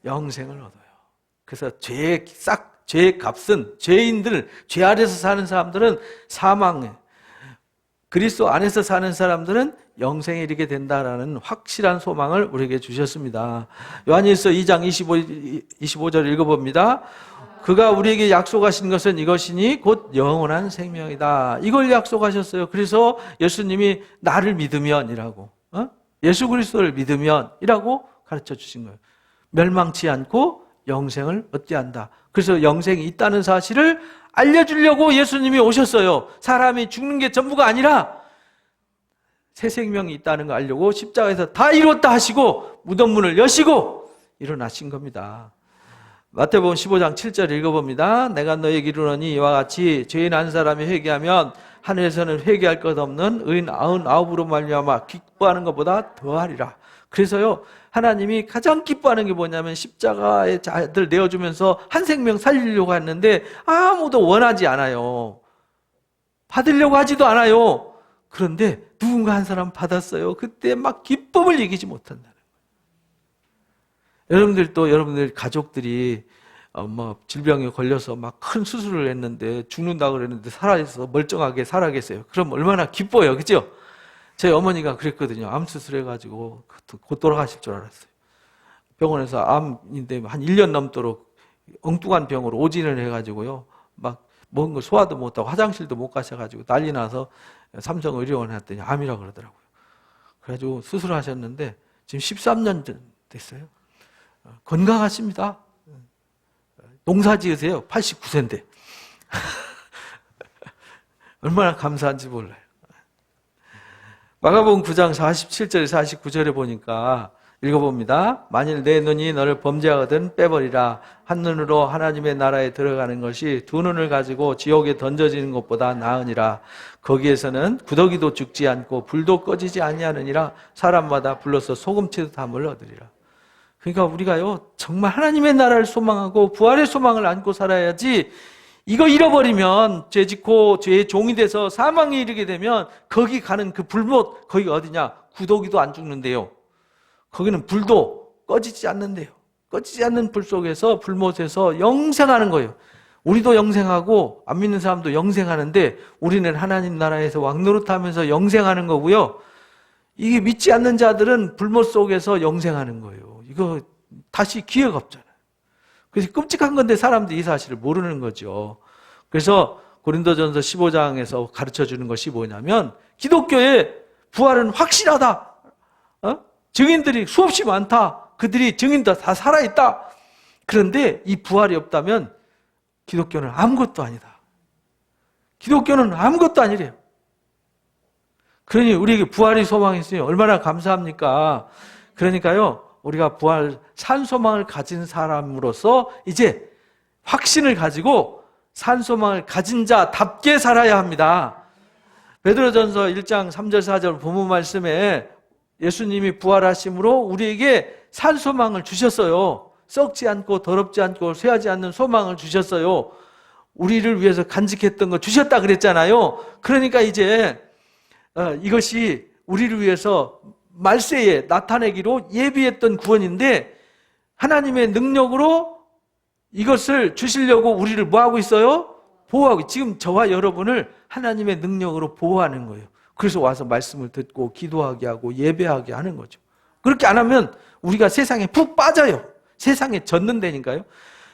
영생을 얻어요. 그래서 죄의 값은 죄인들, 죄 아래서 사는 사람들은 사망에, 그리스도 안에서 사는 사람들은 영생에 이르게 된다라는 확실한 소망을 우리에게 주셨습니다. 요한일서 2장 25절 읽어봅니다. 그가 우리에게 약속하신 것은 이것이니 곧 영원한 생명이다. 이걸 약속하셨어요. 그래서 예수님이 나를 믿으면이라고, 예수 그리스도를 믿으면이라고 가르쳐 주신 거예요. 멸망치 않고 영생을 얻게 한다. 그래서 영생이 있다는 사실을 알려주려고 예수님이 오셨어요. 사람이 죽는 게 전부가 아니라 새 생명이 있다는 걸 알려고 십자가에서 다 이뤘다 하시고 무덤 문을 여시고 일어나신 겁니다. 마태복음 15장 7절 읽어봅니다. 내가 너에게 이르노니 이와 같이 죄인 한 사람이 회개하면 하늘에서는 회개할 것 없는 의인 99으로 말미암아 기뻐하는 것보다 더하리라. 그래서요, 하나님이 가장 기뻐하는 게 뭐냐면 십자가의 자들 내어주면서 한 생명 살리려고 했는데 아무도 원하지 않아요. 받으려고 하지도 않아요. 그런데 누군가 한 사람 받았어요. 그때 막 기쁨을 이기지 못한다는 거예요. 여러분들도 여러분들 가족들이 질병에 걸려서 막 큰 수술을 했는데 죽는다고 그랬는데 살아있어 멀쩡하게 살아계세요. 그럼 얼마나 기뻐요. 그죠? 제 어머니가 그랬거든요. 암 수술해가지고 곧 돌아가실 줄 알았어요. 병원에서 암인데 한 1년 넘도록 엉뚱한 병으로 오진을 해가지고요. 막 먹은 거 소화도 못하고 화장실도 못 가셔가지고 난리 나서 삼성의료원에 갔더니 암이라 그러더라고요. 그래가지고 수술하셨는데 지금 13년 됐어요. 건강하십니다. 농사 지으세요. 89세인데. 얼마나 감사한지 몰라요. 마가복음 9장 47절 49절에 보니까 읽어봅니다. 만일 내 눈이 너를 범죄하거든 빼버리라. 한 눈으로 하나님의 나라에 들어가는 것이 두 눈을 가지고 지옥에 던져지는 것보다 나으니라. 거기에서는 구더기도 죽지 않고 불도 꺼지지 아니하느니라. 사람마다 불러서 소금치듯 함을 얻으리라. 그러니까 우리가요 정말 하나님의 나라를 소망하고 부활의 소망을 안고 살아야지, 이거 잃어버리면 죄 짓고 죄의 종이 돼서 사망에 이르게 되면 거기 가는 그 불못, 거기가 어디냐? 구더기도 안 죽는데요. 거기는 불도 꺼지지 않는데요. 꺼지지 않는 불 속에서 불못에서 영생하는 거예요. 우리도 영생하고 안 믿는 사람도 영생하는데 우리는 하나님 나라에서 왕노릇하면서 영생하는 거고요. 이게 믿지 않는 자들은 불못 속에서 영생하는 거예요. 이거 다시 기회가 없잖아요. 그래서 끔찍한 건데 사람들이 이 사실을 모르는 거죠. 그래서 고린도전서 15장에서 가르쳐주는 것이 뭐냐면 기독교의 부활은 확실하다. 증인들이 수없이 많다. 그들이 증인도 다 살아있다. 그런데 이 부활이 없다면 기독교는 아무것도 아니다. 기독교는 아무것도 아니래요. 그러니 우리에게 부활이 소망이 있으니 얼마나 감사합니까? 그러니까요, 우리가 부활 산소망을 가진 사람으로서 이제 확신을 가지고 산소망을 가진 자답게 살아야 합니다. 베드로전서 1장 3절 4절 본문 말씀에 예수님이 부활하심으로 우리에게 산소망을 주셨어요. 썩지 않고 더럽지 않고 쇠하지 않는 소망을 주셨어요. 우리를 위해서 간직했던 거 주셨다 그랬잖아요. 그러니까 이제 이것이 우리를 위해서 말세에 나타내기로 예비했던 구원인데 하나님의 능력으로 이것을 주시려고 우리를 뭐하고 있어요? 보호하고, 지금 저와 여러분을 하나님의 능력으로 보호하는 거예요. 그래서 와서 말씀을 듣고 기도하게 하고 예배하게 하는 거죠. 그렇게 안 하면 우리가 세상에 푹 빠져요. 세상에 젖는다니까요.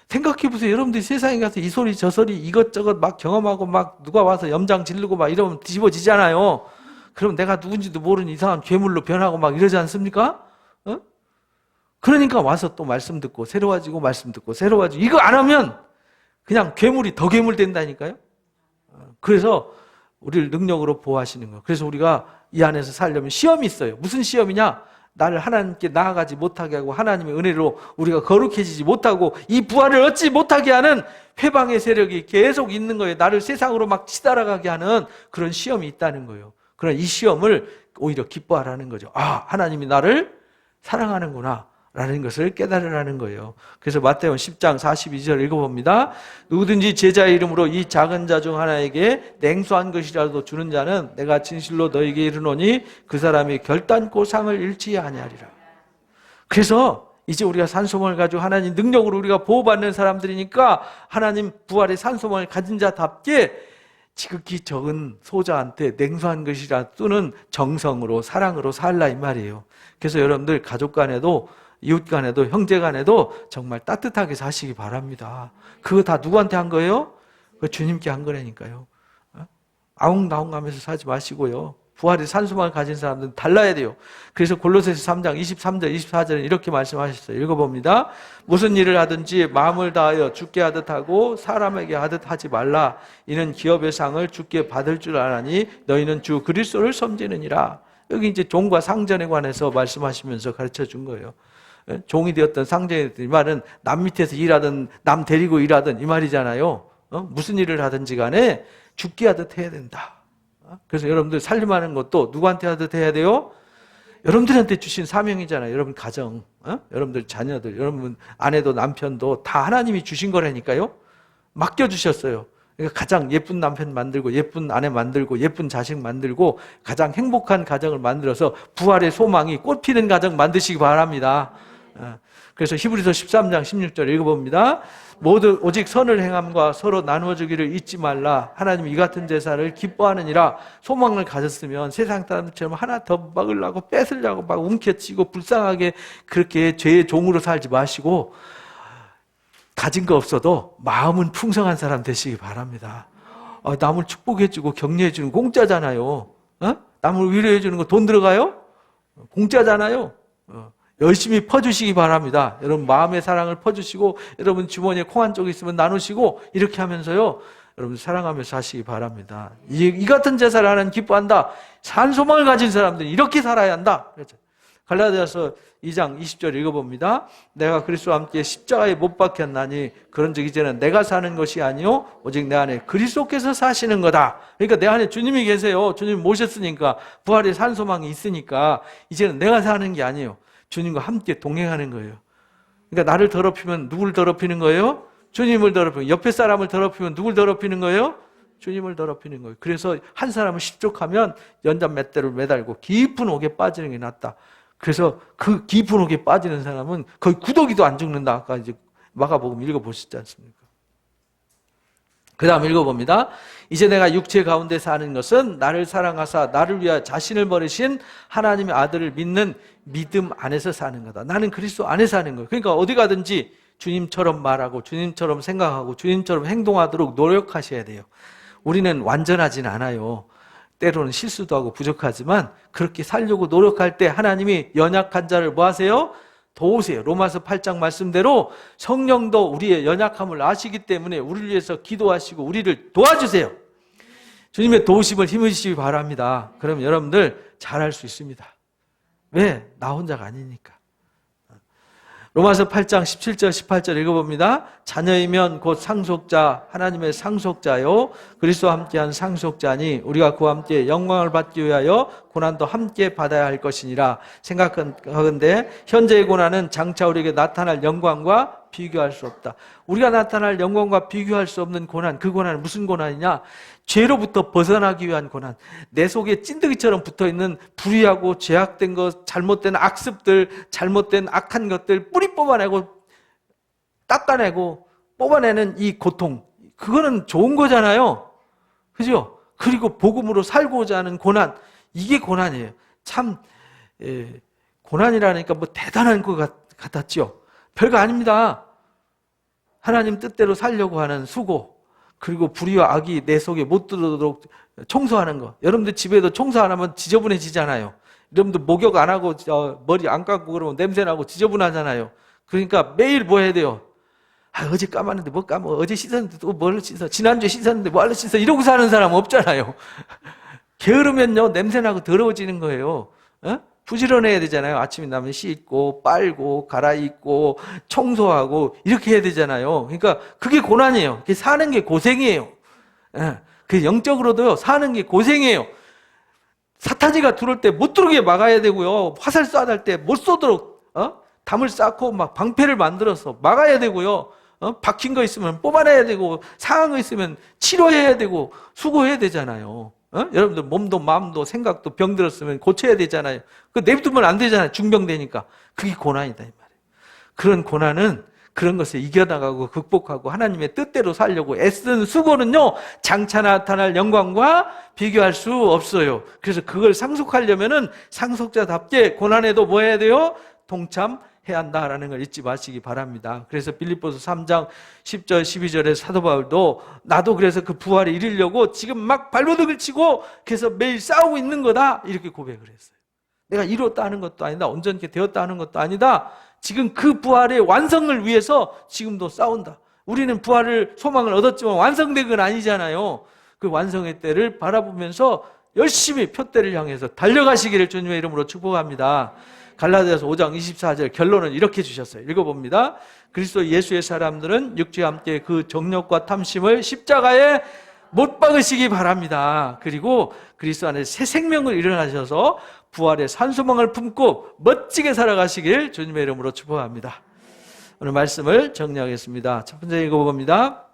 생각해 보세요. 여러분들이 세상에 가서 이 소리 저 소리 이것저것 막 경험하고 막 누가 와서 염장 지르고 막 이러면 뒤집어지잖아요. 그럼 내가 누군지도 모르는 이상한 괴물로 변하고 막 이러지 않습니까? 그러니까 와서 또 말씀 듣고 새로워지고 말씀 듣고 새로워지고, 이거 안 하면 그냥 괴물이 더 괴물 된다니까요. 그래서 우리를 능력으로 보호하시는 거예요. 그래서 우리가 이 안에서 살려면 시험이 있어요. 무슨 시험이냐? 나를 하나님께 나아가지 못하게 하고 하나님의 은혜로 우리가 거룩해지지 못하고 이 부활을 얻지 못하게 하는 회방의 세력이 계속 있는 거예요. 나를 세상으로 막 치달아가게 하는 그런 시험이 있다는 거예요. 그러나 이 시험을 오히려 기뻐하라는 거죠. 아, 하나님이 나를 사랑하는구나 라는 것을 깨달으라는 거예요. 그래서 마태복음 10장 42절 읽어봅니다. 누구든지 제자의 이름으로 이 작은 자 중 하나에게 냉수한 것이라도 주는 자는 내가 진실로 너에게 이르노니 그 사람이 결단코 상을 잃지 아니하리라. 그래서 이제 우리가 산소망을 가지고 하나님 능력으로 우리가 보호받는 사람들이니까 하나님 부활의 산소망을 가진 자답게 지극히 적은 소자한테 냉수한 것이라 또는 정성으로 사랑으로 살라 이 말이에요. 그래서 여러분들 가족 간에도 이웃 간에도 형제 간에도 정말 따뜻하게 사시기 바랍니다. 그거 다 누구한테 한 거예요? 그거 주님께 한 거라니까요. 아웅다웅하면서 사지 마시고요. 부활의 산소망을 가진 사람들은 달라야 돼요. 그래서 골로새서 3장 23절 24절은 이렇게 말씀하셨어요. 읽어봅니다. 무슨 일을 하든지 마음을 다하여 주께 하듯 하고 사람에게 하듯 하지 말라. 이는 기업의 상을 주께 받을 줄 아나니 너희는 주 그리스도를 섬기느니라. 여기 이제 종과 상전에 관해서 말씀하시면서 가르쳐 준 거예요. 종이 되었던 상전이 되었던 이 말은 남 밑에서 일하든 남 데리고 일하든 이 말이잖아요. 무슨 일을 하든지 간에 죽게 하듯 해야 된다. 그래서 여러분들 살림하는 것도 누구한테 하듯 해야 돼요? 여러분들한테 주신 사명이잖아요. 여러분 가정, 여러분들 자녀들, 여러분 아내도 남편도 다 하나님이 주신 거라니까요. 맡겨주셨어요. 그러니까 가장 예쁜 남편 만들고 예쁜 아내 만들고 예쁜 자식 만들고 가장 행복한 가정을 만들어서 부활의 소망이 꽃피는 가정 만드시기 바랍니다. 그래서 히브리서 13장 16절 읽어봅니다. 모두 오직 선을 행함과 서로 나누어주기를 잊지 말라. 하나님 이 같은 제사를 기뻐하느니라. 소망을 가졌으면 세상 사람들처럼 하나 더 먹으려고 뺏으려고 막 움켜쥐고 불쌍하게 그렇게 죄의 종으로 살지 마시고 가진 거 없어도 마음은 풍성한 사람 되시기 바랍니다. 남을 축복해주고 격려해주는 거 공짜잖아요. 남을 위로해주는 거 돈 들어가요? 공짜잖아요. 열심히 퍼주시기 바랍니다. 여러분 마음의 사랑을 퍼주시고 여러분 주머니에 콩 한 쪽 있으면 나누시고 이렇게 하면서요. 여러분 사랑하며 사시기 바랍니다. 이 같은 제사를 하나님 기뻐한다. 산 소망을 가진 사람들이 이렇게 살아야 한다. 그렇죠. 갈라디아서 2장 20절 읽어봅니다. 내가 그리스도와 함께 십자가에 못 박혔나니 그런즉 이제는 내가 사는 것이 아니요 오직 내 안에 그리스도께서 사시는 거다. 그러니까 내 안에 주님이 계세요. 주님 모셨으니까 부활의 산 소망이 있으니까 이제는 내가 사는 게 아니에요. 주님과 함께 동행하는 거예요. 그러니까 나를 더럽히면 누굴 더럽히는 거예요? 주님을 더럽히고 옆에 사람을 더럽히면 누굴 더럽히는 거예요? 주님을 더럽히는 거예요. 그래서 한 사람을 십족하면 연단 맷대를 매달고 깊은 옥에 빠지는 게 낫다. 그래서 그 깊은 옥에 빠지는 사람은 거의 구더기도 안 죽는다. 아까 이제 마가복음 읽어보셨지 않습니까? 그 다음 읽어봅니다. 이제 내가 육체 가운데 사는 것은 나를 사랑하사 나를 위하여 자신을 버리신 하나님의 아들을 믿는 믿음 안에서 사는 거다. 나는 그리스도 안에 사는 거예요. 그러니까 어디 가든지 주님처럼 말하고 주님처럼 생각하고 주님처럼 행동하도록 노력하셔야 돼요. 우리는 완전하진 않아요. 때로는 실수도 하고 부족하지만 그렇게 살려고 노력할 때 하나님이 연약한 자를 뭐 하세요? 도우세요. 로마서 8장 말씀대로 성령도 우리의 연약함을 아시기 때문에 우리를 위해서 기도하시고 우리를 도와주세요. 주님의 도우심을 힘으시기 바랍니다. 그럼 여러분들 잘할 수 있습니다. 왜? 나 혼자가 아니니까. 로마서 8장 17절 18절 읽어봅니다. 자녀이면 곧 상속자 하나님의 상속자요 그리스도와 함께한 상속자니 우리가 그와 함께 영광을 받기 위하여 고난도 함께 받아야 할 것이니라. 생각하건대 현재의 고난은 장차 우리에게 나타날 영광과 비교할 수 없다. 우리가 나타날 영광과 비교할 수 없는 고난, 그 고난은 무슨 고난이냐? 죄로부터 벗어나기 위한 고난. 내 속에 찐득이처럼 붙어있는 불의하고 죄악된 것, 잘못된 악습들, 잘못된 악한 것들 뿌리 뽑아내고 닦아내고 뽑아내는 이 고통, 그거는 좋은 거잖아요. 그죠? 그리고 복음으로 살고자 하는 고난, 이게 고난이에요. 참 고난이라니까 뭐 대단한 것 같았죠. 별거 아닙니다. 하나님 뜻대로 살려고 하는 수고, 그리고 불의와 악이 내 속에 못 들어오도록 청소하는 거. 여러분들 집에도 청소 안 하면 지저분해지잖아요. 여러분들 목욕 안 하고 머리 안 감고 그러면 냄새나고 지저분하잖아요. 그러니까 매일 뭐 해야 돼요? 어제 감았는데 뭐 감아, 어제 씻었는데 또 뭘 씻어, 지난주에 씻었는데 뭐를 씻어, 이러고 사는 사람 없잖아요. 게으르면요 냄새나고 더러워지는 거예요. 부지런해야 되잖아요. 아침에 나면 씻고 빨고 갈아입고 청소하고 이렇게 해야 되잖아요. 그러니까 그게 고난이에요. 그게 사는 게 고생이에요. 그 영적으로도요 사는 게 고생이에요. 사탄이가 들어올 때 못 들어오게 막아야 되고요. 화살 쏴달 때 못 쏘도록 담을 쌓고 막 방패를 만들어서 막아야 되고요. 박힌 거 있으면 뽑아내야 되고 상한 거 있으면 치료해야 되고 수고해야 되잖아요. 여러분들 몸도 마음도 생각도 병 들었으면 고쳐야 되잖아요. 그 내비두면 안 되잖아요. 중병되니까. 그게 고난이다 이 말이에요. 그런 고난은 그런 것을 이겨나가고 극복하고 하나님의 뜻대로 살려고 애쓰는 수고는요 장차 나타날 영광과 비교할 수 없어요. 그래서 그걸 상속하려면은 상속자답게 고난에도 뭐 해야 돼요? 동참해야 한다라는 걸 잊지 마시기 바랍니다. 그래서 빌립보서 3장 10절 12절에 사도 바울도 나도 그래서 그 부활에 이르려고 지금 막 발버둥을 치고 그래서 매일 싸우고 있는 거다 이렇게 고백을 했어요. 내가 이뤘다 하는 것도 아니다, 온전케 되었다 하는 것도 아니다. 지금 그 부활의 완성을 위해서 지금도 싸운다. 우리는 부활을 소망을 얻었지만 완성된 건 아니잖아요. 그 완성의 때를 바라보면서 열심히 표대를 향해서 달려가시기를 주님의 이름으로 축복합니다. 갈라디아서 5장 24절 결론은 이렇게 주셨어요. 읽어봅니다. 그리스도 예수의 사람들은 육체와 함께 그 정욕과 탐심을 십자가에 못 박으시기 바랍니다. 그리고 그리스도 안에 새 생명을 일어나셔서 부활의 산소망을 품고 멋지게 살아가시길 주님의 이름으로 축복합니다. 오늘 말씀을 정리하겠습니다. 첫 번째 읽어봅니다.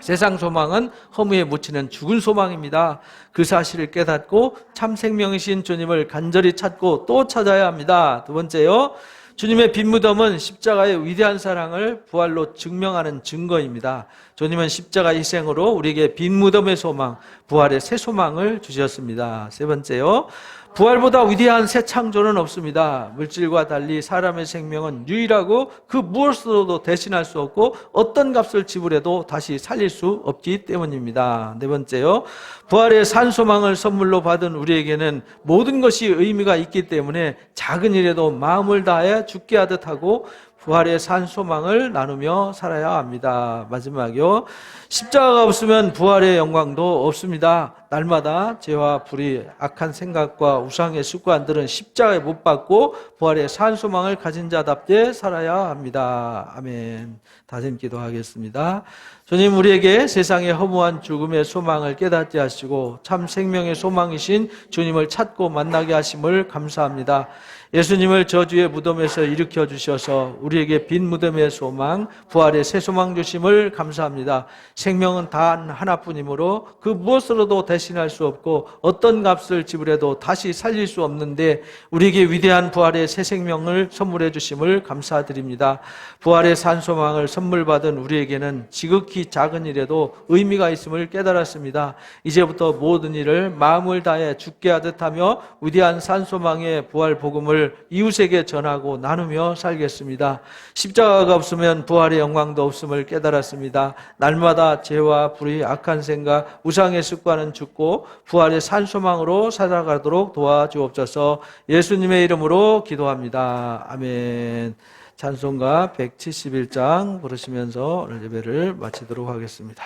세상 소망은 허무에 묻히는 죽은 소망입니다. 그 사실을 깨닫고 참 생명이신 주님을 간절히 찾고 또 찾아야 합니다. 두 번째요, 주님의 빈 무덤은 십자가의 위대한 사랑을 부활로 증명하는 증거입니다. 주님은 십자가 희생으로 우리에게 빈 무덤의 소망, 부활의 새 소망을 주셨습니다. 세 번째요, 부활보다 위대한 새 창조는 없습니다. 물질과 달리 사람의 생명은 유일하고 그 무엇으로도 대신할 수 없고 어떤 값을 지불해도 다시 살릴 수 없기 때문입니다. 네 번째요. 부활의 산 소망을 선물로 받은 우리에게는 모든 것이 의미가 있기 때문에 작은 일에도 마음을 다해 죽게 하듯 하고 부활의 산 소망을 나누며 살아야 합니다. 마지막이요. 십자가가 없으면 부활의 영광도 없습니다. 날마다 죄와 불의, 악한 생각과 우상의 습관들은 십자가에 못 박고 부활의 산 소망을 가진 자답게 살아야 합니다. 아멘. 다짐 기도하겠습니다. 주님, 우리에게 세상의 허무한 죽음의 소망을 깨닫게 하시고 참 생명의 소망이신 주님을 찾고 만나게 하심을 감사합니다. 예수님을 저주의 무덤에서 일으켜 주셔서 우리에게 빈 무덤의 소망, 부활의 새 소망 주심을 감사합니다. 생명은 단 하나뿐이므로 그 무엇으로도 대신할 수 없고 어떤 값을 지불해도 다시 살릴 수 없는데 우리에게 위대한 부활의 새 생명을 선물해 주심을 감사드립니다. 부활의 산 소망을 선물 받은 우리에게는 지극히 작은 일에도 의미가 있음을 깨달았습니다. 이제부터 모든 일을 마음을 다해 죽게 하듯 하며 위대한 산 소망의 부활 복음을 이웃에게 전하고 나누며 살겠습니다. 십자가가 없으면 부활의 영광도 없음을 깨달았습니다. 날마다 죄와 불의, 악한 생각, 우상의 습관은 죽고 부활의 산 소망으로 살아가도록 도와주옵소서. 예수님의 이름으로 기도합니다. 아멘. 찬송가 171장 부르시면서 오늘 예배를 마치도록 하겠습니다.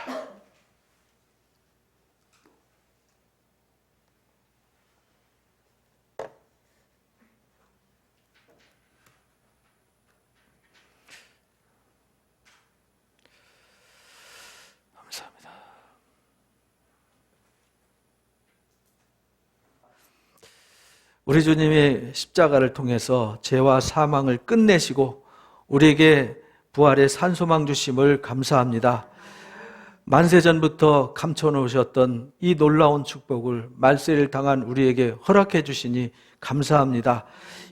감사합니다. 우리 주님이 십자가를 통해서 죄와 사망을 끝내시고 우리에게 부활의 산 소망 주심을 감사합니다. 만세전부터 감춰놓으셨던 이 놀라운 축복을 말세를 당한 우리에게 허락해 주시니 감사합니다.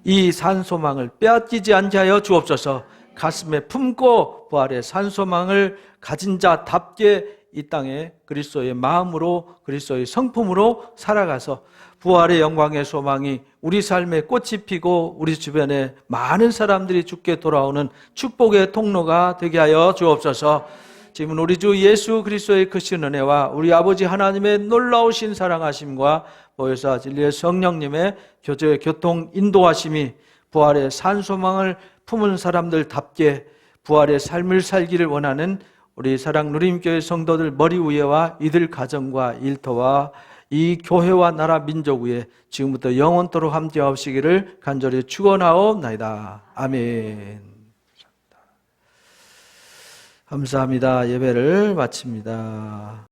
이 산 소망을 빼앗기지 않게 하여 주옵소서. 가슴에 품고 부활의 산 소망을 가진 자답게 이 땅에 그리스도의 마음으로 그리스도의 성품으로 살아가서 부활의 영광의 소망이 우리 삶에 꽃이 피고 우리 주변에 많은 사람들이 주께 돌아오는 축복의 통로가 되게 하여 주옵소서. 지금 우리 주 예수 그리스도의 크신 은혜와 우리 아버지 하나님의 놀라우신 사랑하심과 보혜사 진리의 성령님의 교통 인도하심이 부활의 산 소망을 품은 사람들답게 부활의 삶을 살기를 원하는 우리 사랑 누림교회 성도들 머리 위에와 이들 가정과 일터와 이 교회와 나라 민족 위에 지금부터 영원토록 함께하시기를 간절히 축원하옵나이다. 아멘. 감사합니다. 예배를 마칩니다.